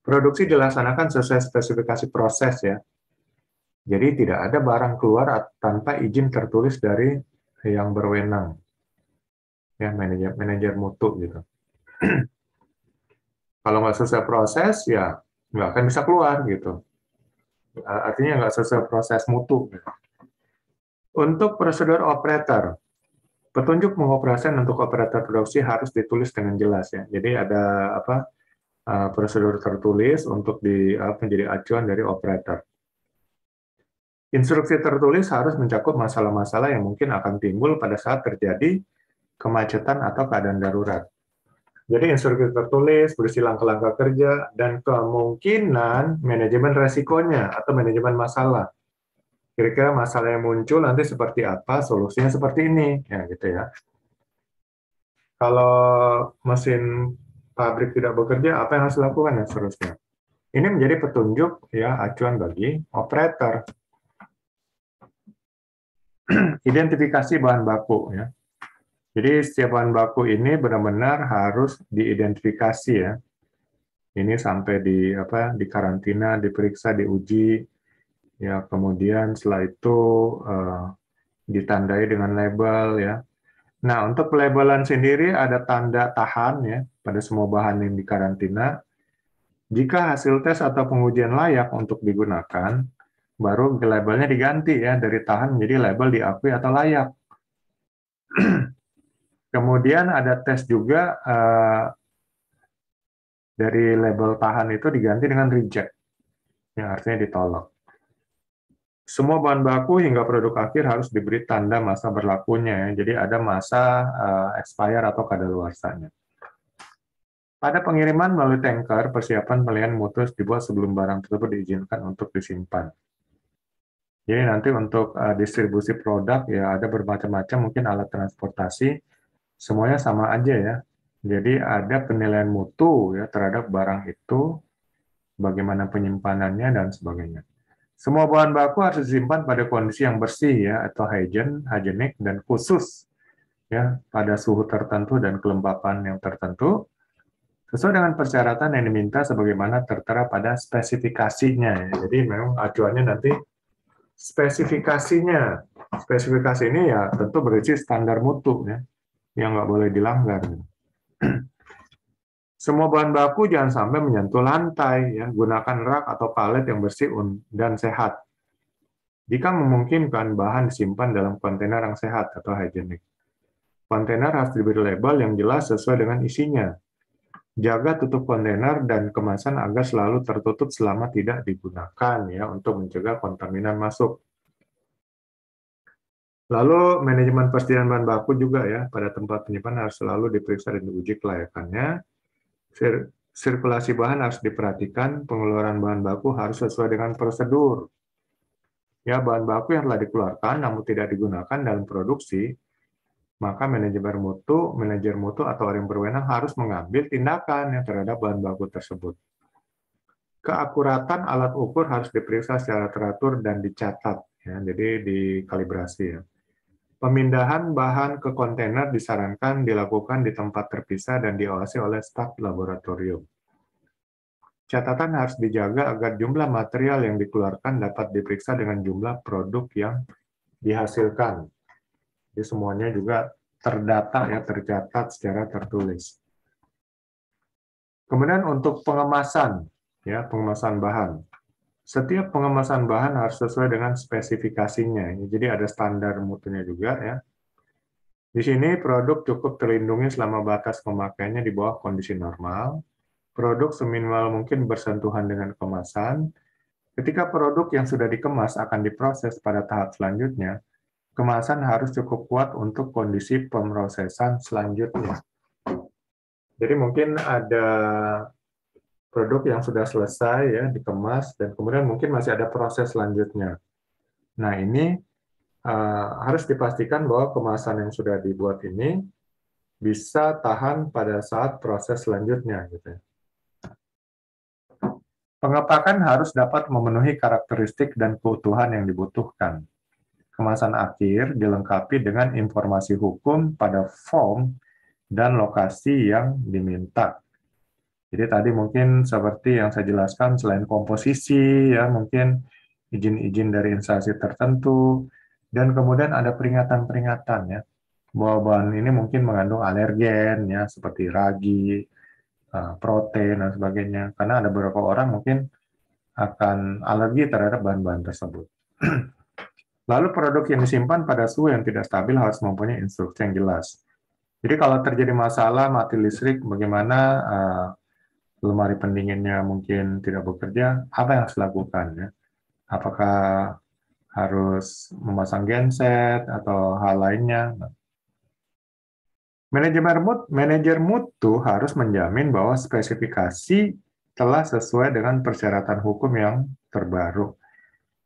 Produksi dilaksanakan sesuai spesifikasi proses ya. Jadi tidak ada barang keluar tanpa izin tertulis dari yang berwenang, ya manajer mutu gitu. Kalau nggak sesuai proses ya nggak akan bisa keluar gitu. Artinya nggak sesuai proses mutu. Gitu. Untuk prosedur operator, petunjuk pengoperasian untuk operator produksi harus ditulis dengan jelas ya. Jadi ada prosedur tertulis untuk menjadi acuan dari operator. Instruksi tertulis harus mencakup masalah-masalah yang mungkin akan timbul pada saat terjadi kemacetan atau keadaan darurat. Jadi instruksi tertulis berisi langkah-langkah kerja dan kemungkinan manajemen resikonya atau manajemen masalah. Kira-kira masalah yang muncul nanti seperti apa, solusinya seperti ini, ya gitu ya. Kalau mesin pabrik tidak bekerja, apa yang harus dilakukan dan seterusnya. Ini menjadi petunjuk ya acuan bagi operator. Identifikasi bahan baku ya. Jadi setiap bahan baku ini benar-benar harus diidentifikasi ya. Ini sampai di karantina, diperiksa, diuji, ya kemudian setelah itu ditandai dengan label ya. Nah untuk pelabelan sendiri ada tanda tahan ya pada semua bahan yang dikarantina. Jika hasil tes atau pengujian layak untuk digunakan, baru labelnya diganti ya dari tahan menjadi label diakui atau layak. Kemudian ada tes juga dari label tahan itu diganti dengan reject, yang artinya ditolak. Semua bahan baku hingga produk akhir harus diberi tanda masa berlakunya, ya. Jadi ada masa expire atau kadaluarsanya. Pada pengiriman melalui tanker, persiapan pelayanan mutu dibuat sebelum barang tersebut diizinkan untuk disimpan. Jadi nanti untuk distribusi produk ya ada bermacam-macam, mungkin alat transportasi, semuanya sama aja ya. Jadi ada penilaian mutu ya terhadap barang itu, bagaimana penyimpanannya dan sebagainya. Semua bahan baku harus disimpan pada kondisi yang bersih ya atau hygienik dan khusus ya pada suhu tertentu dan kelembapan yang tertentu sesuai dengan persyaratan yang diminta sebagaimana tertera pada spesifikasinya. Ya. Jadi memang acuannya nanti spesifikasinya. Spesifikasi ini ya tentu berisi standar mutu ya yang nggak boleh dilanggar. Semua bahan baku jangan sampai menyentuh lantai, ya. Gunakan rak atau palet yang bersih dan sehat. Jika memungkinkan, bahan disimpan dalam kontainer yang sehat atau higienik. Kontainer harus diberi label yang jelas sesuai dengan isinya. Jaga tutup kontainer dan kemasan agar selalu tertutup selama tidak digunakan, ya, untuk mencegah kontaminan masuk. Lalu manajemen persediaan bahan baku juga ya pada tempat penyimpanan harus selalu diperiksa dan diuji kelayakannya. Sirkulasi bahan harus diperhatikan, pengeluaran bahan baku harus sesuai dengan prosedur. Ya, bahan baku yang telah dikeluarkan namun tidak digunakan dalam produksi, maka manajer mutu atau orang yang berwenang harus mengambil tindakan yang terhadap bahan baku tersebut. Keakuratan alat ukur harus diperiksa secara teratur dan dicatat. ya, jadi dikalibrasi ya. Pemindahan bahan ke kontainer disarankan dilakukan di tempat terpisah dan diawasi oleh staf laboratorium. Catatan harus dijaga agar jumlah material yang dikeluarkan dapat diperiksa dengan jumlah produk yang dihasilkan. Jadi semuanya juga terdata ya, tercatat secara tertulis. Kemudian untuk pengemasan, ya pengemasan bahan. Setiap pengemasan bahan harus sesuai dengan spesifikasinya. Jadi ada standar mutunya juga ya. Di sini produk cukup terlindungi selama batas pemakaiannya di bawah kondisi normal. Produk seminimal mungkin bersentuhan dengan kemasan. Ketika produk yang sudah dikemas akan diproses pada tahap selanjutnya, kemasan harus cukup kuat untuk kondisi pemrosesan selanjutnya. Jadi mungkin ada produk yang sudah selesai ya dikemas dan kemudian mungkin masih ada proses selanjutnya. Nah, ini harus dipastikan bahwa kemasan yang sudah dibuat ini bisa tahan pada saat proses selanjutnya gitu. Pengepakan harus dapat memenuhi karakteristik dan keutuhan yang dibutuhkan. Kemasan akhir dilengkapi dengan informasi hukum pada form dan lokasi yang diminta. Jadi tadi mungkin seperti yang saya jelaskan, selain komposisi, ya mungkin izin-izin dari instansi tertentu, dan kemudian ada peringatan-peringatan ya, bahwa bahan ini mungkin mengandung alergen ya, seperti ragi, protein dan sebagainya. Karena ada beberapa orang mungkin akan alergi terhadap bahan-bahan tersebut. Lalu produk yang disimpan pada suhu yang tidak stabil harus mempunyai instruksi yang jelas. Jadi kalau terjadi masalah mati listrik, bagaimana lemari pendinginnya mungkin tidak bekerja, apa yang harus dilakukan ya? Apakah harus memasang genset atau hal lainnya? Manajer mutu harus menjamin bahwa spesifikasi telah sesuai dengan persyaratan hukum yang terbaru.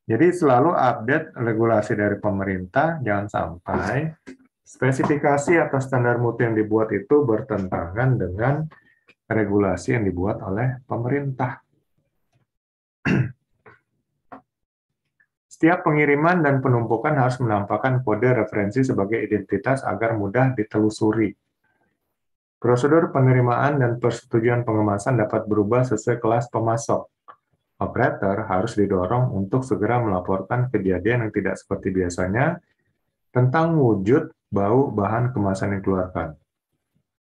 Jadi selalu update regulasi dari pemerintah, jangan sampai spesifikasi atau standar mutu yang dibuat itu bertentangan dengan regulasi yang dibuat oleh pemerintah. Setiap pengiriman dan penumpukan harus menampakkan kode referensi sebagai identitas agar mudah ditelusuri. Prosedur penerimaan dan persetujuan pengemasan dapat berubah sesuai kelas pemasok. Operator harus didorong untuk segera melaporkan kejadian yang tidak seperti biasanya tentang wujud, bau, bahan kemasan yang dikeluarkan.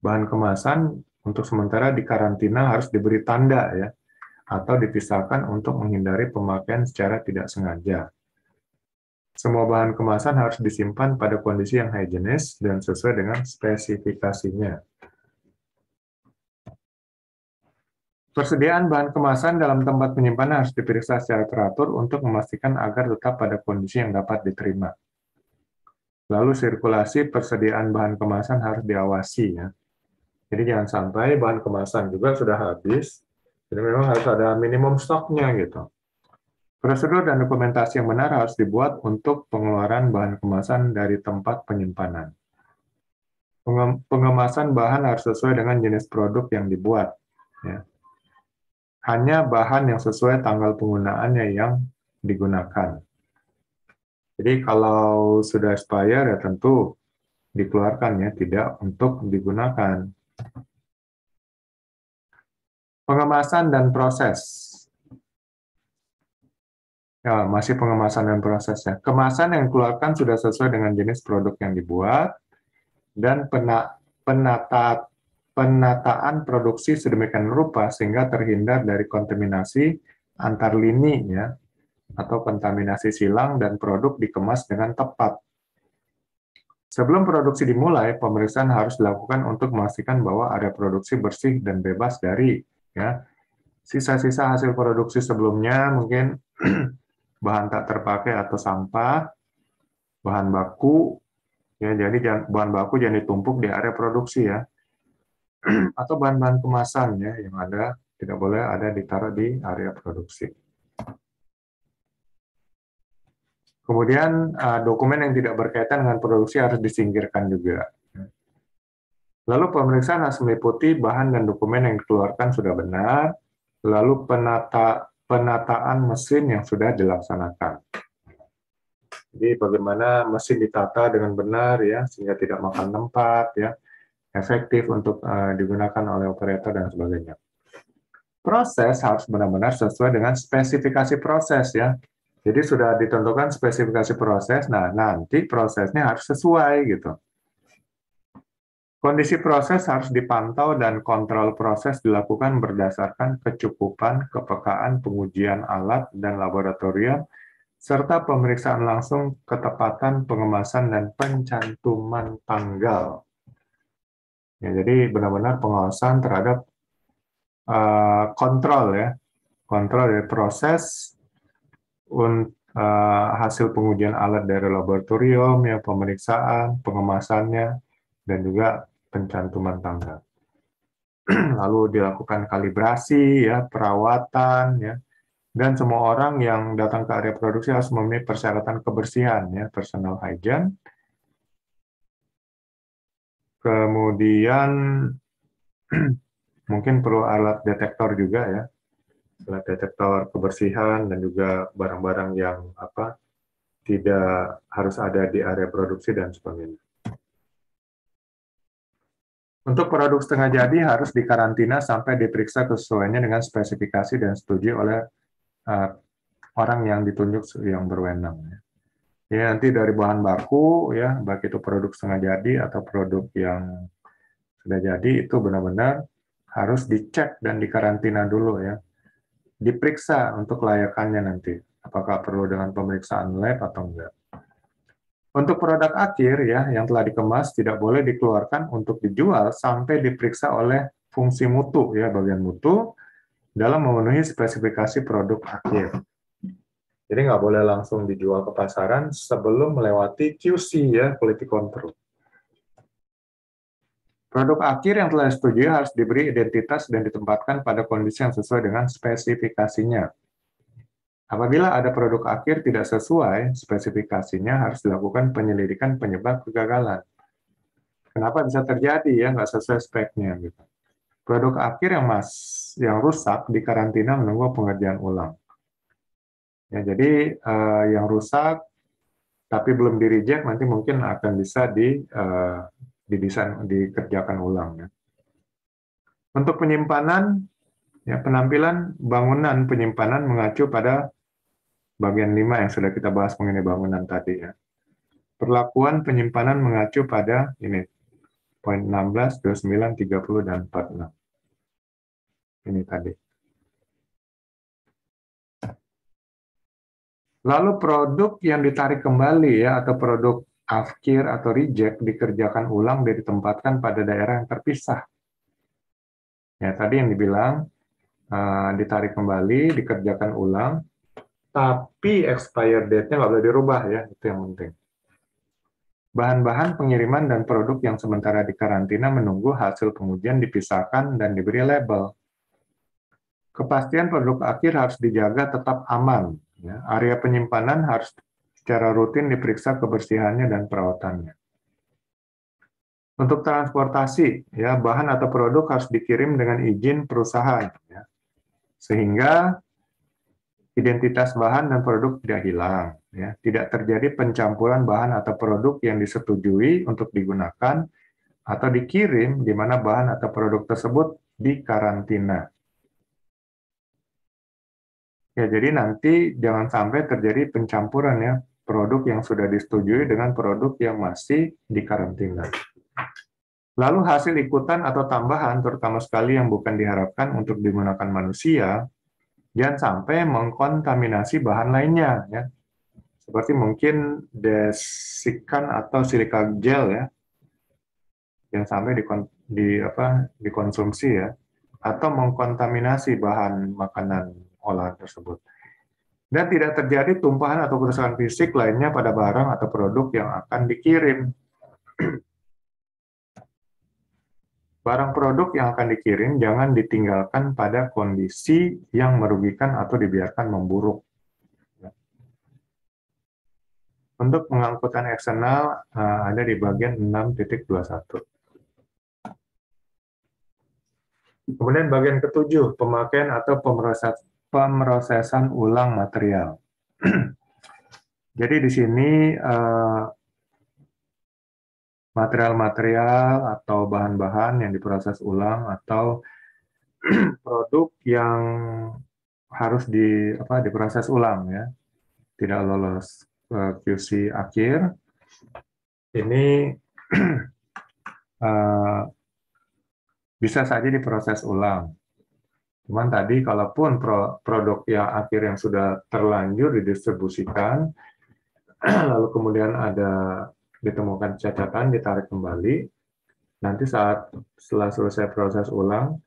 Bahan kemasan untuk sementara dikarantina harus diberi tanda ya, atau dipisahkan untuk menghindari pemakaian secara tidak sengaja. Semua bahan kemasan harus disimpan pada kondisi yang higienis dan sesuai dengan spesifikasinya. Persediaan bahan kemasan dalam tempat penyimpanan harus diperiksa secara teratur untuk memastikan agar tetap pada kondisi yang dapat diterima. Lalu sirkulasi persediaan bahan kemasan harus diawasi ya. Jadi jangan sampai bahan kemasan juga sudah habis, jadi memang harus ada minimum stoknya gitu. Prosedur dan dokumentasi yang benar harus dibuat untuk pengeluaran bahan kemasan dari tempat penyimpanan. Pengemasan bahan harus sesuai dengan jenis produk yang dibuat. Ya. Hanya bahan yang sesuai tanggal penggunaannya yang digunakan. Jadi kalau sudah expire ya tentu dikeluarkan ya, tidak untuk digunakan. Pengemasan dan proses. Ya, masih pengemasan dan prosesnya. Kemasan yang dikeluarkan sudah sesuai dengan jenis produk yang dibuat, dan penataan produksi sedemikian rupa sehingga terhindar dari kontaminasi antar lini, ya, atau kontaminasi silang dan produk dikemas dengan tepat. Sebelum produksi dimulai, pemeriksaan harus dilakukan untuk memastikan bahwa area produksi bersih dan bebas dari ya, sisa-sisa hasil produksi sebelumnya, mungkin bahan tak terpakai atau sampah, bahan baku, ya jadi bahan baku jangan ditumpuk di area produksi ya, atau bahan-bahan kemasan ya yang ada tidak boleh ada ditaruh di area produksi. Kemudian dokumen yang tidak berkaitan dengan produksi harus disingkirkan juga. Lalu pemeriksaan harus meliputi bahan dan dokumen yang dikeluarkan sudah benar, lalu penataan mesin yang sudah dilaksanakan. Jadi bagaimana mesin ditata dengan benar ya, sehingga tidak makan tempat ya, efektif untuk digunakan oleh operator dan sebagainya. Proses harus benar-benar sesuai dengan spesifikasi proses ya. Jadi sudah ditentukan spesifikasi proses, nah nanti prosesnya harus sesuai gitu. Kondisi proses harus dipantau dan kontrol proses dilakukan berdasarkan kecukupan, kepekaan, pengujian alat dan laboratorium, serta pemeriksaan langsung ketepatan pengemasan dan pencantuman tanggal. Ya, jadi benar-benar pengawasan terhadap kontrol ya, kontrol dari proses hasil pengujian alat dari laboratorium, ya pemeriksaan, pengemasannya, dan juga pencantuman tanggal. Lalu dilakukan kalibrasi, ya perawatan, ya, dan semua orang yang datang ke area produksi harus memenuhi persyaratan kebersihan, ya personal hygiene. Kemudian mungkin perlu alat detektor juga ya, alat detektor kebersihan dan juga barang-barang yang tidak harus ada di area produksi dan sebagainya. Untuk produk setengah jadi harus dikarantina sampai diperiksa kesesuaiannya dengan spesifikasi dan setuju oleh orang yang ditunjuk yang berwenang. Ya, nanti dari bahan baku ya, baik itu produk setengah jadi atau produk yang sudah jadi itu benar-benar harus dicek dan dikarantina dulu ya. Diperiksa untuk kelayakannya nanti. Apakah perlu dengan pemeriksaan lab atau enggak. Untuk produk akhir ya yang telah dikemas tidak boleh dikeluarkan untuk dijual sampai diperiksa oleh fungsi mutu ya, bagian mutu dalam memenuhi spesifikasi produk akhir. Jadi nggak boleh langsung dijual ke pasaran sebelum melewati QC ya, quality control. Produk akhir yang telah disetujui harus diberi identitas dan ditempatkan pada kondisi yang sesuai dengan spesifikasinya. Apabila ada produk akhir tidak sesuai spesifikasinya, harus dilakukan penyelidikan penyebab kegagalan. Kenapa bisa terjadi ya nggak sesuai speknya gitu. Produk akhir yang rusak dikarantina menunggu pengerjaan ulang. Ya, jadi yang rusak tapi belum di-reject nanti mungkin akan bisa didesain dikerjakan ulang ya. Untuk penyimpanan ya, penampilan bangunan penyimpanan mengacu pada bagian 5 yang sudah kita bahas mengenai bangunan tadi ya. Perlakuan penyimpanan mengacu pada ini poin 16, 29, 30 dan 46. Ini tadi. Lalu produk yang ditarik kembali ya atau produk afkir atau reject dikerjakan ulang dan ditempatkan pada daerah yang terpisah. Ya tadi yang dibilang ditarik kembali, dikerjakan ulang, tapi expired date-nya nggak boleh dirubah ya, itu yang penting. Bahan-bahan pengiriman dan produk yang sementara dikarantina menunggu hasil pengujian dipisahkan dan diberi label. Kepastian produk akhir harus dijaga tetap aman. Ya. Area penyimpanan harus secara rutin diperiksa kebersihannya dan perawatannya. Untuk transportasi, ya bahan atau produk harus dikirim dengan izin perusahaan, ya, sehingga identitas bahan dan produk tidak hilang. Ya. Tidak terjadi pencampuran bahan atau produk yang disetujui untuk digunakan atau dikirim di mana bahan atau produk tersebut dikarantina. Ya, jadi nanti jangan sampai terjadi pencampuran ya produk yang sudah disetujui dengan produk yang masih dikarantina. Lalu hasil ikutan atau tambahan, terutama sekali yang bukan diharapkan untuk digunakan manusia, jangan sampai mengkontaminasi bahan lainnya ya. Seperti mungkin desikan atau silika gel ya, yang sampai dikonsumsi ya, atau mengkontaminasi bahan makanan olahan tersebut. Dan tidak terjadi tumpahan atau kerusakan fisik lainnya pada barang atau produk yang akan dikirim. Barang produk yang akan dikirim jangan ditinggalkan pada kondisi yang merugikan atau dibiarkan memburuk. Untuk pengangkutan eksternal ada di bagian 6.21. Kemudian bagian ke-7, pemakaian atau pemrosesan ulang material. Jadi di sini material-material atau bahan-bahan yang diproses ulang atau produk yang harus diproses ulang ya, tidak lolos QC akhir, ini bisa saja diproses ulang. Cuman tadi kalaupun produk yang akhir yang sudah terlanjur didistribusikan, lalu kemudian ditemukan cacatan, ditarik kembali, nanti setelah selesai proses ulang,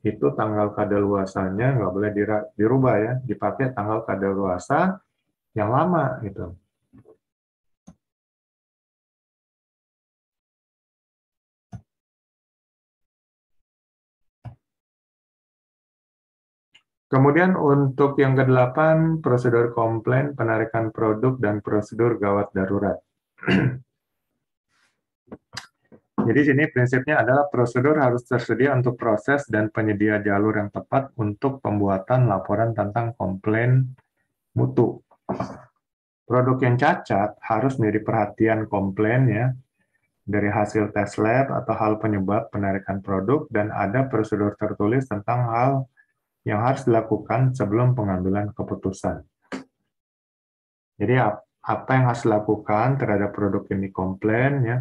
itu tanggal kadaluarsanya nggak boleh dirubah ya, dipakai tanggal kadaluarsa yang lama gitu. Kemudian untuk yang ke-8, prosedur komplain, penarikan produk, dan prosedur gawat darurat. Jadi sini prinsipnya adalah prosedur harus tersedia untuk proses dan penyedia jalur yang tepat untuk pembuatan laporan tentang komplain mutu. Produk yang cacat harus menjadi perhatian komplain ya, dari hasil tes lab atau hal penyebab penarikan produk, dan ada prosedur tertulis tentang hal yang harus dilakukan sebelum pengambilan keputusan. Jadi apa yang harus dilakukan terhadap produk yang dikomplain ya,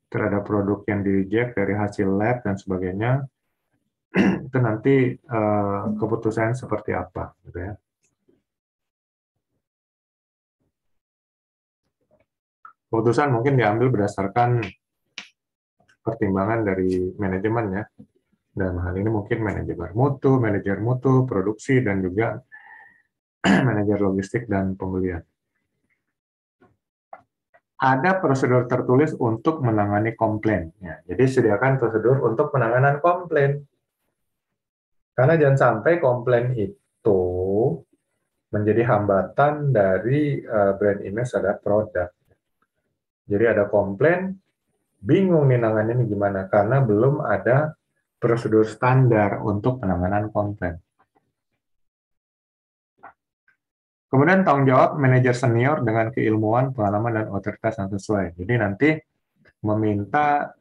terhadap produk yang di-reject dari hasil lab dan sebagainya, itu nanti keputusan seperti apa gitu ya. Keputusan mungkin diambil berdasarkan pertimbangan dari manajemen ya. Dalam hal ini mungkin manajer mutu, produksi, dan juga manajer logistik dan pembelian. Ada prosedur tertulis untuk menangani komplain. Ya, jadi sediakan prosedur untuk penanganan komplain. Karena jangan sampai komplain itu menjadi hambatan dari brand image terhadap produk. Jadi ada komplain, bingung nih nangannya gimana, karena belum ada prosedur standar untuk penanganan komplain. Kemudian tanggung jawab manajer senior dengan keilmuan, pengalaman, dan otoritas yang sesuai. Jadi nanti meminta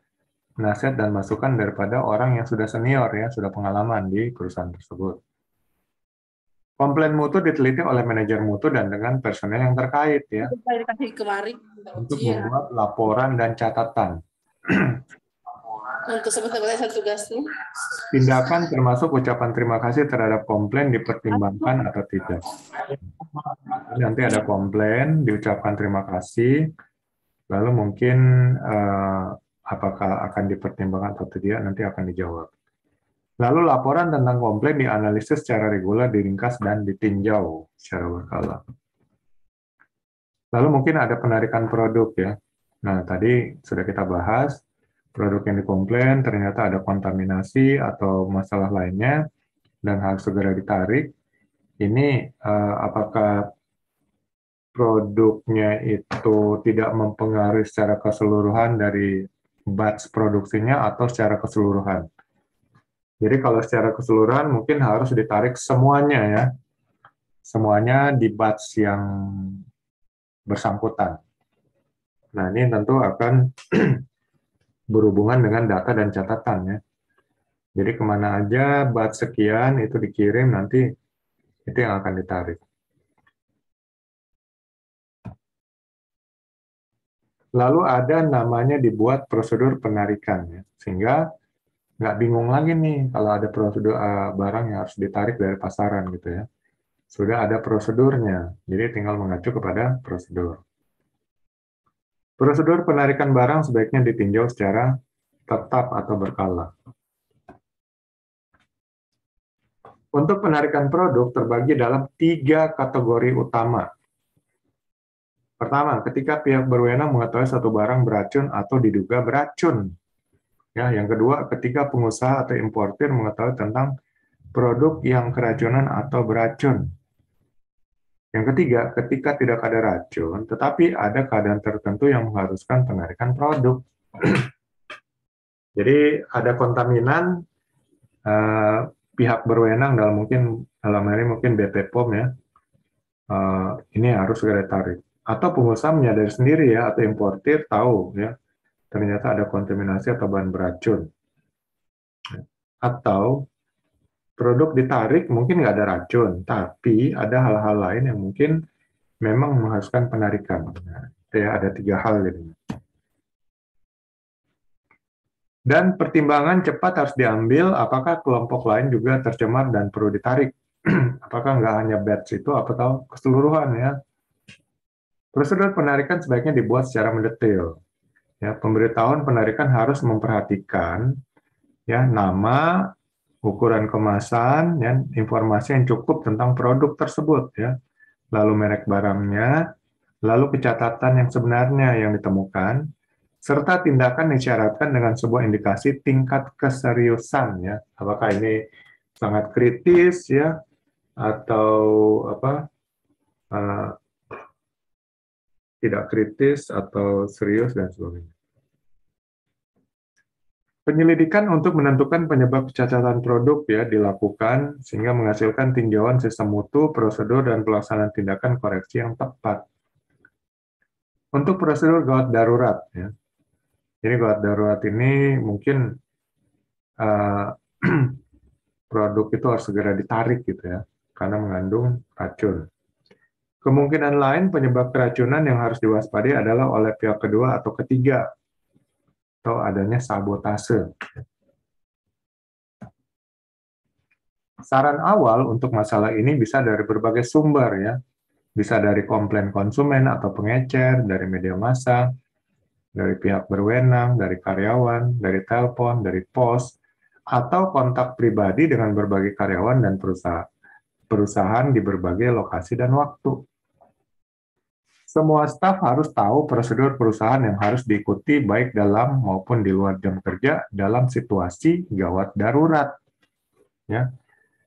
nasihat dan masukan daripada orang yang sudah senior ya, sudah pengalaman di perusahaan tersebut. Komplain mutu diteliti oleh manajer mutu dan dengan personel yang terkait ya, untuk membuat laporan dan catatan. Untuk sebentar tugasnya. Tindakan termasuk ucapan terima kasih terhadap komplain dipertimbangkan atau tidak. Nanti ada komplain, diucapkan terima kasih, lalu mungkin apakah akan dipertimbangkan atau tidak, nanti akan dijawab. Lalu laporan tentang komplain dianalisis secara reguler, diringkas, dan ditinjau secara berkala. Lalu mungkin ada penarikan produk ya. Nah, tadi sudah kita bahas, produk yang dikomplain ternyata ada kontaminasi atau masalah lainnya, dan harus segera ditarik. Ini apakah produknya itu tidak mempengaruhi secara keseluruhan dari batch produksinya atau secara keseluruhan. Jadi kalau secara keseluruhan mungkin harus ditarik semuanya ya. Semuanya di batch yang bersangkutan. Nah, ini tentu akan berhubungan dengan data dan catatan ya. Jadi kemana aja batch sekian itu dikirim, nanti itu yang akan ditarik. Lalu ada namanya dibuat prosedur penarikan ya. Sehingga nggak bingung lagi nih kalau ada prosedur barang yang harus ditarik dari pasaran gitu ya. Sudah ada prosedurnya, jadi tinggal mengacu kepada prosedur. Prosedur penarikan barang sebaiknya ditinjau secara tetap atau berkala. Untuk penarikan produk terbagi dalam 3 kategori utama. Pertama, ketika pihak berwenang mengetahui satu barang beracun atau diduga beracun. Ya, yang kedua, ketika pengusaha atau importir mengetahui tentang produk yang keracunan atau beracun. Yang ketiga, ketika tidak ada racun, tetapi ada keadaan tertentu yang mengharuskan penarikan produk. Jadi ada kontaminan, pihak berwenang dalam hal ini mungkin BP POM ya, ini harus segera ditarik. Atau pengusaha menyadari sendiri ya, atau importir tahu ya, ternyata ada kontaminasi atau bahan beracun. Atau produk ditarik mungkin nggak ada racun, tapi ada hal-hal lain yang mungkin memang mengharuskan penarikan. Nah, ya, ada 3 hal gitu. Dan pertimbangan cepat harus diambil, apakah kelompok lain juga tercemar dan perlu ditarik. Apakah nggak hanya batch itu, atau keseluruhan ya. Prosedur penarikan sebaiknya dibuat secara mendetail. Ya, pemberitahuan penarikan harus memperhatikan ya nama, ukuran kemasan, ya, informasi yang cukup tentang produk tersebut ya. Lalu merek barangnya, lalu pencatatan yang sebenarnya yang ditemukan, serta tindakan disyaratkan dengan sebuah indikasi tingkat keseriusan ya. Apakah ini sangat kritis ya atau apa tidak kritis atau serius dan sebagainya. Penyelidikan untuk menentukan penyebab kecacatan produk ya dilakukan sehingga menghasilkan tinjauan sistem mutu, prosedur dan pelaksanaan tindakan koreksi yang tepat. Untuk prosedur gawat darurat ya. Jadi gawat darurat ini mungkin uh, produk itu harus segera ditarik gitu ya, karena mengandung racun. Kemungkinan lain penyebab keracunan yang harus diwaspadai adalah oleh pihak kedua atau ketiga, atau adanya sabotase. Saran awal untuk masalah ini bisa dari berbagai sumber ya, bisa dari komplain konsumen atau pengecer, dari media massa, dari pihak berwenang, dari karyawan, dari telepon, dari pos, atau kontak pribadi dengan berbagai karyawan dan perusahaan di berbagai lokasi dan waktu. Semua staf harus tahu prosedur perusahaan yang harus diikuti baik dalam maupun di luar jam kerja dalam situasi gawat darurat. Ya.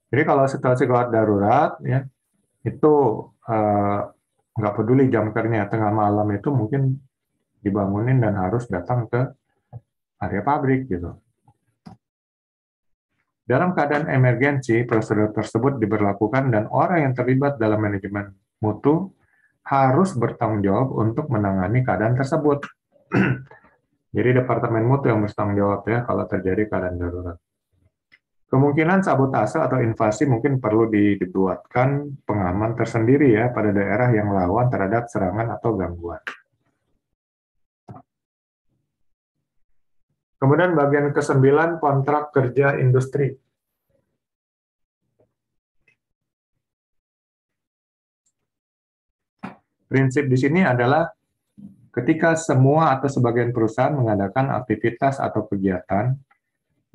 Jadi kalau situasi gawat darurat, ya itu nggak peduli jam kerja, tengah malam itu mungkin dibangunin dan harus datang ke area pabrik gitu. Dalam keadaan emergensi, prosedur tersebut diberlakukan dan orang yang terlibat dalam manajemen mutu harus bertanggung jawab untuk menangani keadaan tersebut. Jadi departemen mutu yang bertanggung jawab ya kalau terjadi keadaan darurat. Kemungkinan sabotase atau invasi mungkin perlu dibuatkan pengaman tersendiri ya pada daerah yang rawan terhadap serangan atau gangguan. Kemudian bagian ke-9, kontrak kerja industri. Prinsip di sini adalah ketika semua atau sebagian perusahaan mengadakan aktivitas atau kegiatan,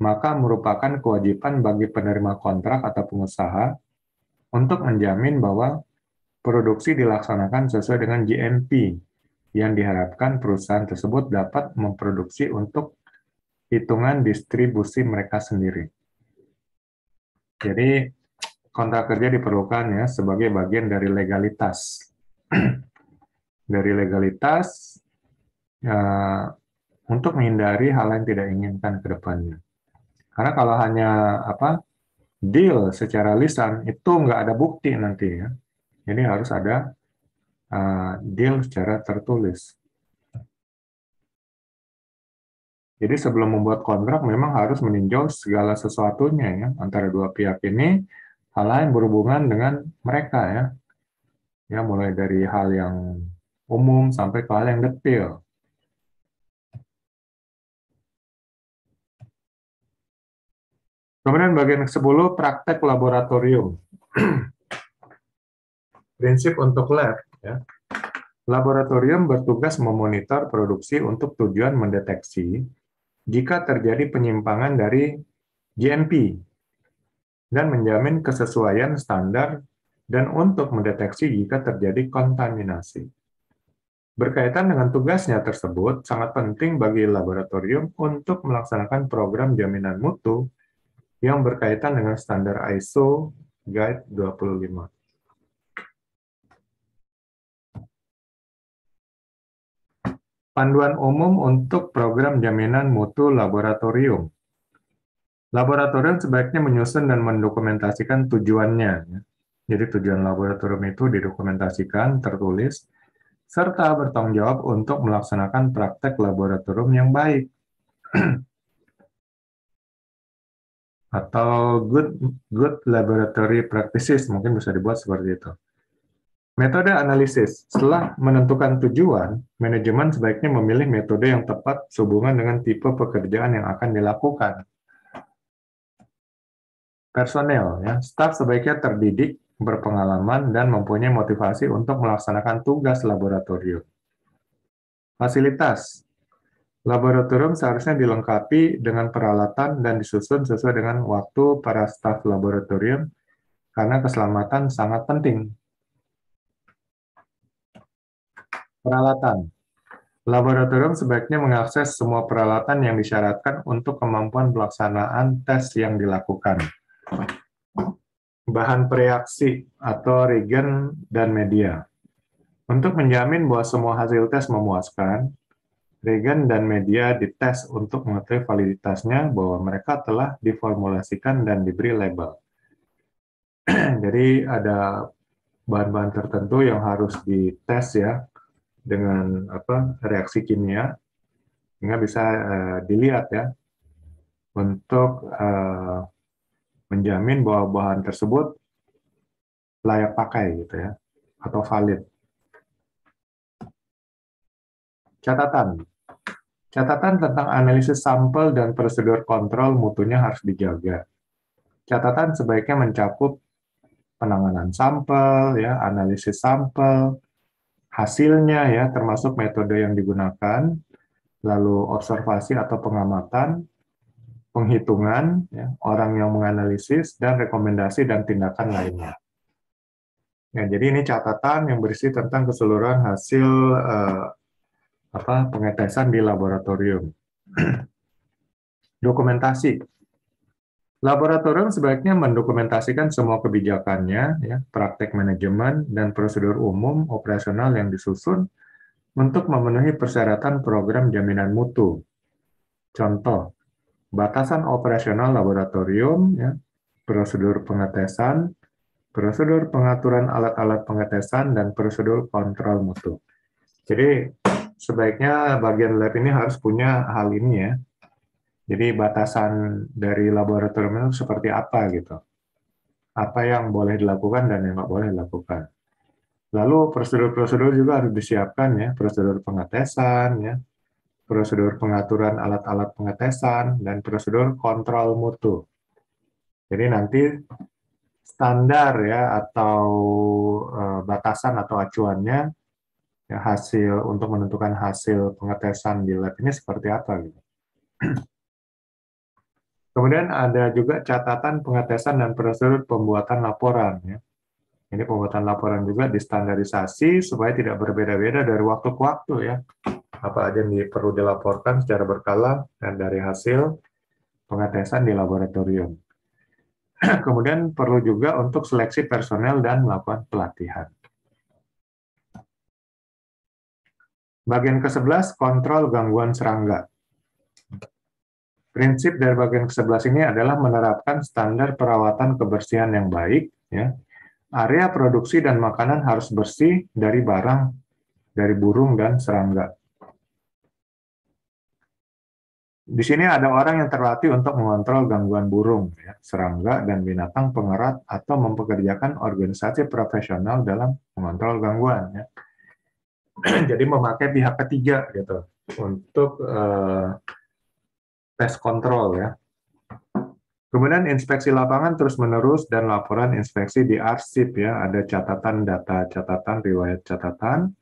maka merupakan kewajiban bagi penerima kontrak atau pengusaha untuk menjamin bahwa produksi dilaksanakan sesuai dengan GMP yang diharapkan perusahaan tersebut dapat memproduksi untuk hitungan distribusi mereka sendiri. Jadi kontrak kerja diperlukan ya sebagai bagian dari legalitas. Dari legalitas ya, untuk menghindari hal yang tidak inginkan ke depannya. Karena kalau hanya deal secara lisan itu nggak ada bukti nanti ya. Jadi harus ada deal secara tertulis. Jadi sebelum membuat kontrak memang harus meninjau segala sesuatunya ya antara dua pihak ini, hal yang berhubungan dengan mereka ya. Ya mulai dari hal yang umum sampai ke hal yang detail. Kemudian bagian ke-10 praktek laboratorium. Prinsip untuk lab ya. Laboratorium bertugas memonitor produksi untuk tujuan mendeteksi jika terjadi penyimpangan dari GMP dan menjamin kesesuaian standar dan untuk mendeteksi jika terjadi kontaminasi. Berkaitan dengan tugasnya tersebut, sangat penting bagi laboratorium untuk melaksanakan program jaminan mutu yang berkaitan dengan standar ISO Guide 25. Panduan umum untuk program jaminan mutu laboratorium. Laboratorium sebaiknya menyusun dan mendokumentasikan tujuannya. Jadi tujuan laboratorium itu didokumentasikan, tertulis, serta bertanggung jawab untuk melaksanakan praktek laboratorium yang baik atau good laboratory practices, mungkin bisa dibuat seperti itu. Metode analisis. Setelah menentukan tujuan, manajemen sebaiknya memilih metode yang tepat sehubungan dengan tipe pekerjaan yang akan dilakukan. Personel, ya, staf sebaiknya terdidik, berpengalaman, dan mempunyai motivasi untuk melaksanakan tugas laboratorium. Fasilitas. Laboratorium seharusnya dilengkapi dengan peralatan dan disusun sesuai dengan waktu para staf laboratorium karena keselamatan sangat penting. Peralatan. Laboratorium sebaiknya mengakses semua peralatan yang disyaratkan untuk kemampuan pelaksanaan tes yang dilakukan. Bahan preaksi atau reagen dan media. Untuk menjamin bahwa semua hasil tes memuaskan, reagen dan media dites untuk mengetahui validitasnya bahwa mereka telah diformulasikan dan diberi label. Jadi ada bahan-bahan tertentu yang harus dites ya dengan reaksi kimia, sehingga bisa dilihat ya untuk menjamin bahwa bahan tersebut layak pakai gitu ya atau valid. Catatan. Catatan tentang analisis sampel dan prosedur kontrol mutunya harus dijaga. Catatan sebaiknya mencakup penanganan sampel, ya, analisis sampel, hasilnya, ya, termasuk metode yang digunakan, lalu observasi atau pengamatan, penghitungan, ya, orang yang menganalisis, dan rekomendasi dan tindakan lainnya. Ya, jadi ini catatan yang berisi tentang keseluruhan hasil pengetesan di laboratorium. Dokumentasi. Laboratorium sebaiknya mendokumentasikan semua kebijakannya, ya, praktek manajemen, dan prosedur umum operasional yang disusun untuk memenuhi persyaratan program jaminan mutu. Contoh, batasan operasional laboratorium, ya, prosedur pengetesan, prosedur pengaturan alat-alat pengetesan, dan prosedur kontrol mutu. Jadi, sebaiknya bagian lab ini harus punya hal ini ya. Jadi batasan dari laboratorium itu seperti apa gitu. Apa yang boleh dilakukan dan yang nggak boleh dilakukan. Lalu prosedur-prosedur juga harus disiapkan ya, prosedur pengetesan ya, prosedur pengaturan alat-alat pengetesan, dan prosedur kontrol mutu. Jadi nanti standar ya atau batasan atau acuannya ya, hasil untuk menentukan hasil pengetesan di lab ini seperti apa gitu. Kemudian ada juga catatan pengetesan dan prosedur pembuatan laporan. Ya. Ini pembuatan laporan juga distandarisasi supaya tidak berbeda-beda dari waktu ke waktu ya. Apa aja yang perlu dilaporkan secara berkala dan dari hasil pengetesan di laboratorium. Kemudian perlu juga untuk seleksi personel dan melakukan pelatihan. Bagian ke-11, kontrol gangguan serangga. Prinsip dari bagian ke-11 ini adalah menerapkan standar perawatan kebersihan yang baik. Ya. Area produksi dan makanan harus bersih dari barang, dari burung dan serangga. Di sini ada orang yang terlatih untuk mengontrol gangguan burung, ya, serangga, dan binatang pengerat atau mempekerjakan organisasi profesional dalam mengontrol gangguan. Ya. Jadi memakai pihak ketiga gitu untuk tes kontrol ya. Kemudian inspeksi lapangan terus-menerus dan laporan inspeksi diarsip ya, ada catatan data, catatan riwayat catatan,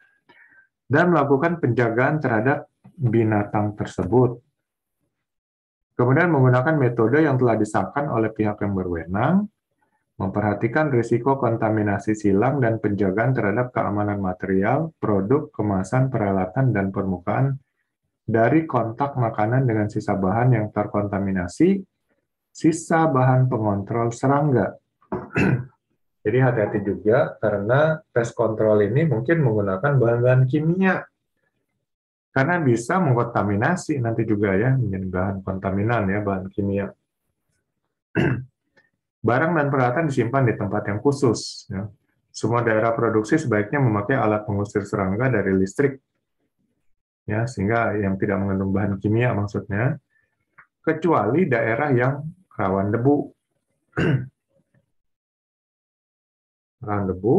dan melakukan penjagaan terhadap binatang tersebut. Kemudian menggunakan metode yang telah disahkan oleh pihak yang berwenang, memperhatikan risiko kontaminasi silang dan penjagaan terhadap keamanan material, produk, kemasan, peralatan, dan permukaan dari kontak makanan dengan sisa bahan yang terkontaminasi, sisa bahan pengontrol serangga. Jadi hati-hati juga karena tes kontrol ini mungkin menggunakan bahan-bahan kimia. Karena bisa mengkontaminasi nanti juga ya, menjadi bahan kontaminan ya, bahan kimia. Barang dan peralatan disimpan di tempat yang khusus. Ya. semua daerah produksi sebaiknya memakai alat pengusir serangga dari listrik, ya, sehingga yang tidak mengandung bahan kimia maksudnya, kecuali daerah yang rawan debu. Rawan debu,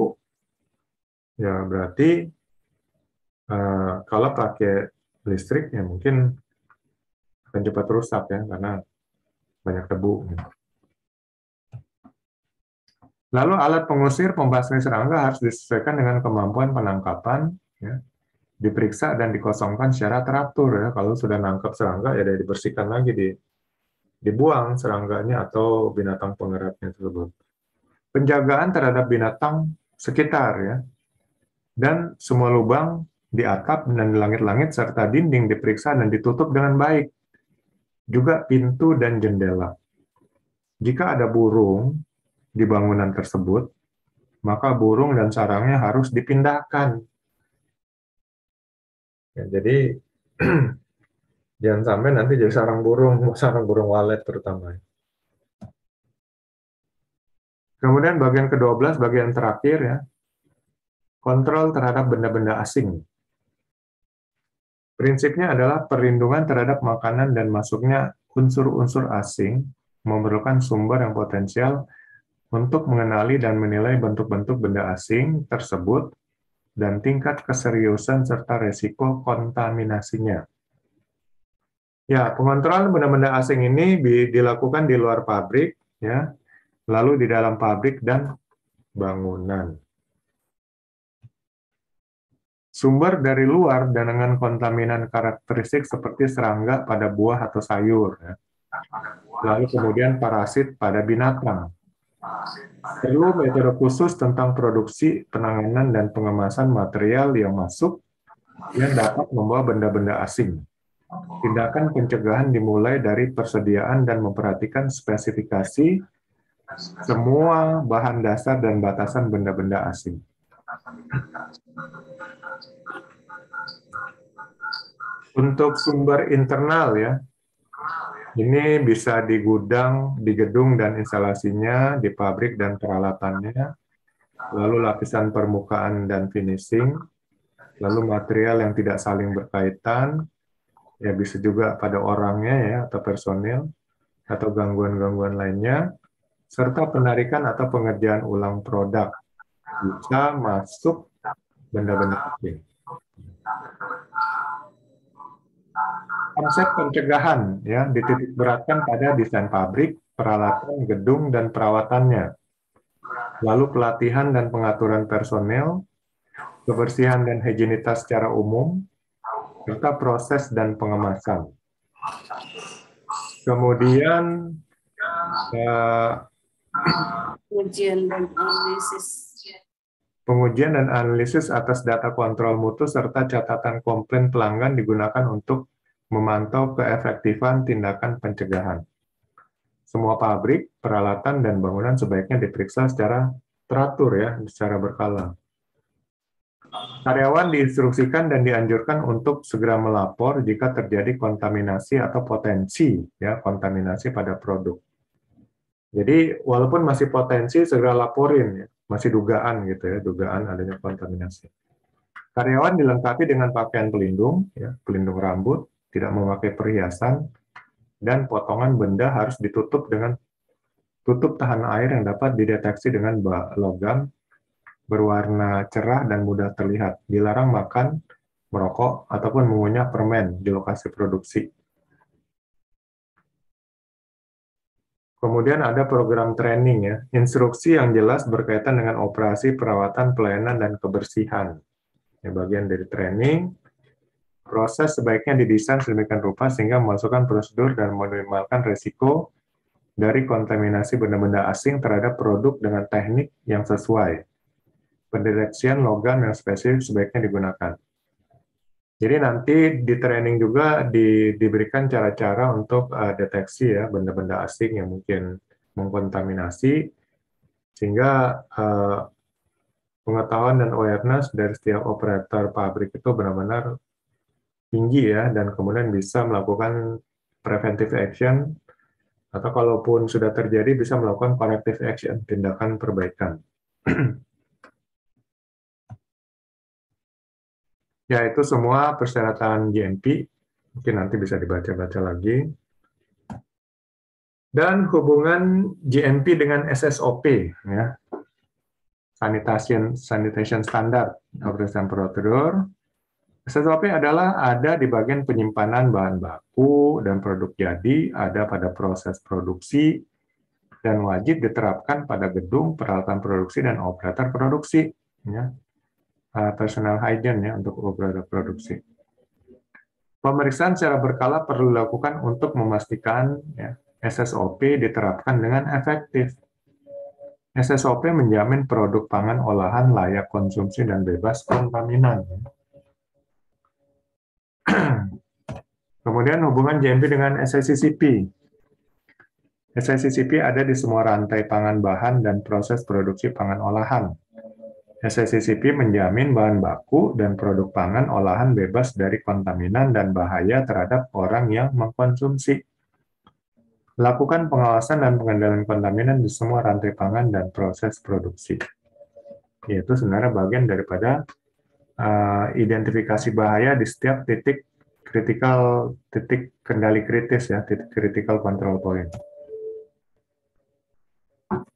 ya berarti kalau pakai listrik ya mungkin akan cepat rusak ya, karena banyak debu. Lalu alat pengusir pembasmi serangga harus disesuaikan dengan kemampuan penangkapan, ya, diperiksa dan dikosongkan secara teratur ya. Kalau sudah nangkap serangga ya dibersihkan lagi, dibuang serangganya atau binatang pengeratnya tersebut. Penjagaan terhadap binatang sekitar ya, dan semua lubang di atap dan di langit-langit serta dinding diperiksa dan ditutup dengan baik. Juga pintu dan jendela. Jika ada burung di bangunan tersebut, maka burung dan sarangnya harus dipindahkan. Ya, jadi jangan sampai nanti jadi sarang burung walet terutama. Kemudian bagian ke-12, bagian terakhir ya, kontrol terhadap benda-benda asing. Prinsipnya adalah perlindungan terhadap makanan dan masuknya unsur-unsur asing memerlukan sumber yang potensial untuk mengenali dan menilai bentuk-bentuk benda asing tersebut dan tingkat keseriusan serta resiko kontaminasinya. Ya, pengontrolan benda-benda asing ini dilakukan di luar pabrik, ya, lalu di dalam pabrik dan bangunan. Sumber dari luar dan dengan kontaminan karakteristik seperti serangga pada buah atau sayur, ya. Lalu kemudian parasit pada binatang. Perlu metode khusus tentang produksi, penanganan, dan pengemasan material yang masuk yang dapat membawa benda-benda asing. Tindakan pencegahan dimulai dari persediaan dan memperhatikan spesifikasi semua bahan dasar dan batasan benda-benda asing. Untuk sumber internal ya, ini bisa di gudang, di gedung dan instalasinya, di pabrik dan peralatannya, lalu lapisan permukaan dan finishing, lalu material yang tidak saling berkaitan, ya bisa juga pada orangnya ya atau personil, atau gangguan-gangguan lainnya, serta penarikan atau pengerjaan ulang produk bisa masuk benda-benda asing. Konsep pencegahan ya dititik beratkan pada desain pabrik, peralatan, gedung, dan perawatannya. Lalu pelatihan dan pengaturan personel, kebersihan dan higienitas secara umum, serta proses dan pengemasan. Kemudian pengujian dan analisis atas data kontrol mutu serta catatan komplain pelanggan digunakan untuk memantau keefektifan tindakan pencegahan. Semua pabrik, peralatan, dan bangunan sebaiknya diperiksa secara teratur ya, secara berkala. Karyawan diinstruksikan dan dianjurkan untuk segera melapor jika terjadi kontaminasi atau potensi ya kontaminasi pada produk. Jadi walaupun masih potensi segera laporin ya, masih dugaan gitu ya, dugaan adanya kontaminasi. Karyawan dilengkapi dengan pakaian pelindung ya, pelindung rambut, tidak memakai perhiasan, dan potongan benda harus ditutup dengan tutup tahan air yang dapat dideteksi dengan logam berwarna cerah dan mudah terlihat. Dilarang makan, merokok, ataupun mengunyah permen di lokasi produksi. Kemudian ada program training ya, instruksi yang jelas berkaitan dengan operasi, perawatan, pelayanan, dan kebersihan. Ya, bagian dari training, proses sebaiknya didesain sedemikian rupa sehingga memasukkan prosedur dan meminimalkan risiko dari kontaminasi benda-benda asing terhadap produk dengan teknik yang sesuai. Pendeteksian logam yang spesifik sebaiknya digunakan. Jadi nanti di training juga diberikan cara-cara untuk deteksi ya benda-benda asing yang mungkin mengkontaminasi, sehingga pengetahuan dan awareness dari setiap operator pabrik itu benar-benar tinggi ya, dan kemudian bisa melakukan preventive action, atau kalaupun sudah terjadi bisa melakukan corrective action, tindakan perbaikan. Ya, itu semua persyaratan GMP. Mungkin nanti bisa dibaca-baca lagi. Dan hubungan GMP dengan SSOP, ya, sanitation standard, operation prosedur. SSOP adalah ada di bagian penyimpanan bahan baku dan produk jadi, ada pada proses produksi, dan wajib diterapkan pada gedung, peralatan produksi, dan operator produksi. Ya. Personal hygiene ya, untuk operator produksi. Pemeriksaan secara berkala perlu dilakukan untuk memastikan ya, SSOP diterapkan dengan efektif. SSOP menjamin produk pangan olahan layak konsumsi dan bebas kontaminan. Kemudian hubungan GMP dengan SICCP. SICCP ada di semua rantai pangan bahan dan proses produksi pangan olahan. SICCP menjamin bahan baku dan produk pangan olahan bebas dari kontaminan dan bahaya terhadap orang yang mengkonsumsi. Lakukan pengawasan dan pengendalian kontaminan di semua rantai pangan dan proses produksi. Yaitu sebenarnya bagian daripada identifikasi bahaya di setiap titik kendali kritis ya, titik critical control point.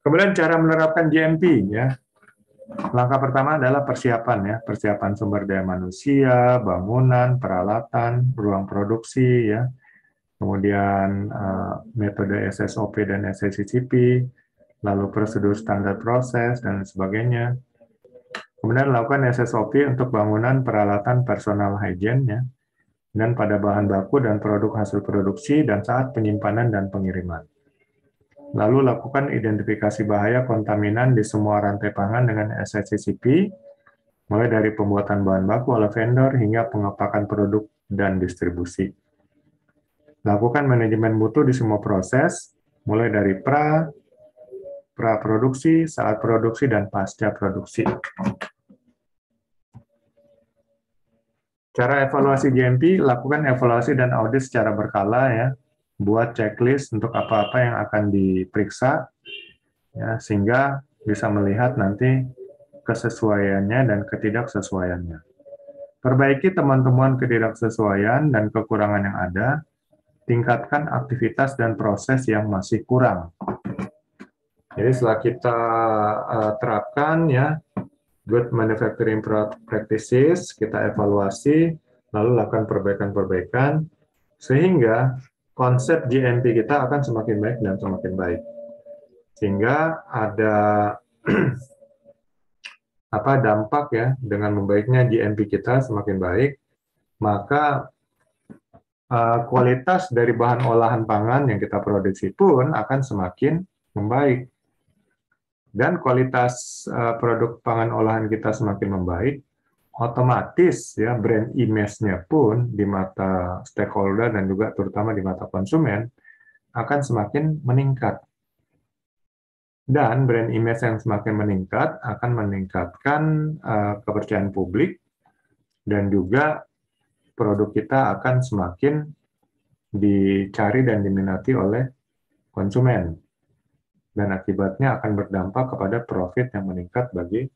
Kemudian cara menerapkan GMP ya. Langkah pertama adalah persiapan ya, persiapan sumber daya manusia, bangunan, peralatan, ruang produksi ya. Kemudian metode SSOP dan SICCP, lalu prosedur standar proses dan sebagainya. Kemudian lakukan SSOP untuk bangunan, peralatan, personal hygiene ya, dan pada bahan baku dan produk hasil produksi dan saat penyimpanan dan pengiriman. Lalu lakukan identifikasi bahaya kontaminan di semua rantai pangan dengan SICCP, mulai dari pembuatan bahan baku oleh vendor hingga pengepakan produk dan distribusi. Lakukan manajemen mutu di semua proses, mulai dari pra-produksi, saat produksi, dan pasca produksi. Cara evaluasi GMP, lakukan evaluasi dan audit secara berkala ya. Buat checklist untuk apa-apa yang akan diperiksa, ya, sehingga bisa melihat nanti kesesuaiannya dan ketidaksesuaiannya. Perbaiki teman-teman ketidaksesuaian dan kekurangan yang ada, tingkatkan aktivitas dan proses yang masih kurang. Jadi setelah kita terapkan ya, good manufacturing practices, kita evaluasi, lalu lakukan perbaikan-perbaikan, sehingga konsep GMP kita akan semakin baik dan semakin baik. Sehingga ada dampak ya, dengan membaiknya GMP kita semakin baik, maka kualitas dari bahan olahan pangan yang kita produksi pun akan semakin membaik. Dan kualitas produk pangan olahan kita semakin membaik, otomatis ya brand image-nya pun di mata stakeholder dan juga terutama di mata konsumen akan semakin meningkat. Dan brand image yang semakin meningkat akan meningkatkan kepercayaan publik dan juga produk kita akan semakin dicari dan diminati oleh konsumen. Dan akibatnya akan berdampak kepada profit yang meningkat bagi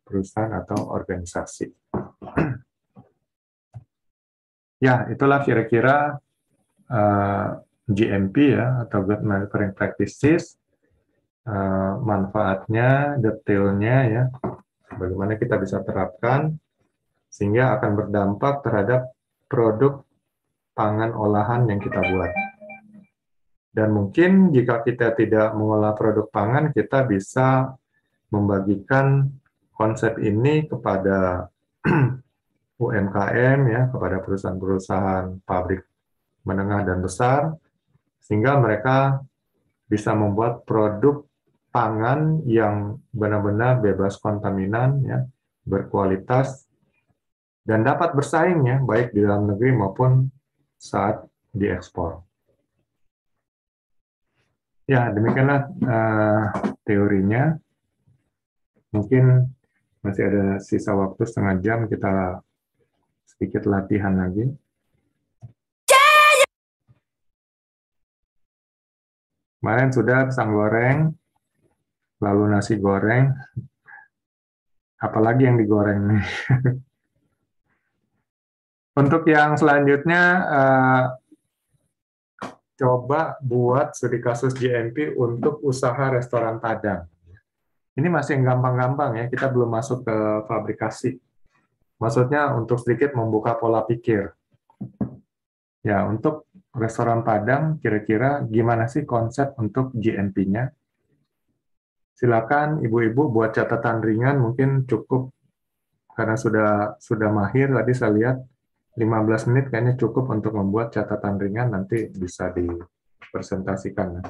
perusahaan atau organisasi. Ya, itulah kira-kira GMP ya, atau Good Manufacturing Practices, manfaatnya, detailnya ya, bagaimana kita bisa terapkan, sehingga akan berdampak terhadap produk pangan olahan yang kita buat. Dan mungkin jika kita tidak mengolah produk pangan, kita bisa membagikan konsep ini kepada UMKM ya, kepada perusahaan-perusahaan pabrik menengah dan besar, sehingga mereka bisa membuat produk pangan yang benar-benar bebas kontaminan ya, berkualitas dan dapat bersaing ya, baik di dalam negeri maupun saat diekspor. Ya, demikianlah teorinya. Mungkin masih ada sisa waktu setengah jam, kita sedikit latihan lagi. Kemarin sudah pisang goreng, lalu nasi goreng, apalagi yang digoreng nih. Untuk yang selanjutnya, coba buat studi kasus GMP untuk usaha restoran Padang. Ini masih yang gampang-gampang ya, kita belum masuk ke fabrikasi. Maksudnya untuk sedikit membuka pola pikir. Ya, untuk restoran Padang, kira-kira gimana sih konsep untuk GMP-nya? Silakan ibu-ibu buat catatan ringan, mungkin cukup karena sudah mahir tadi saya lihat 15 menit kayaknya cukup untuk membuat catatan ringan, nanti bisa dipresentasikan.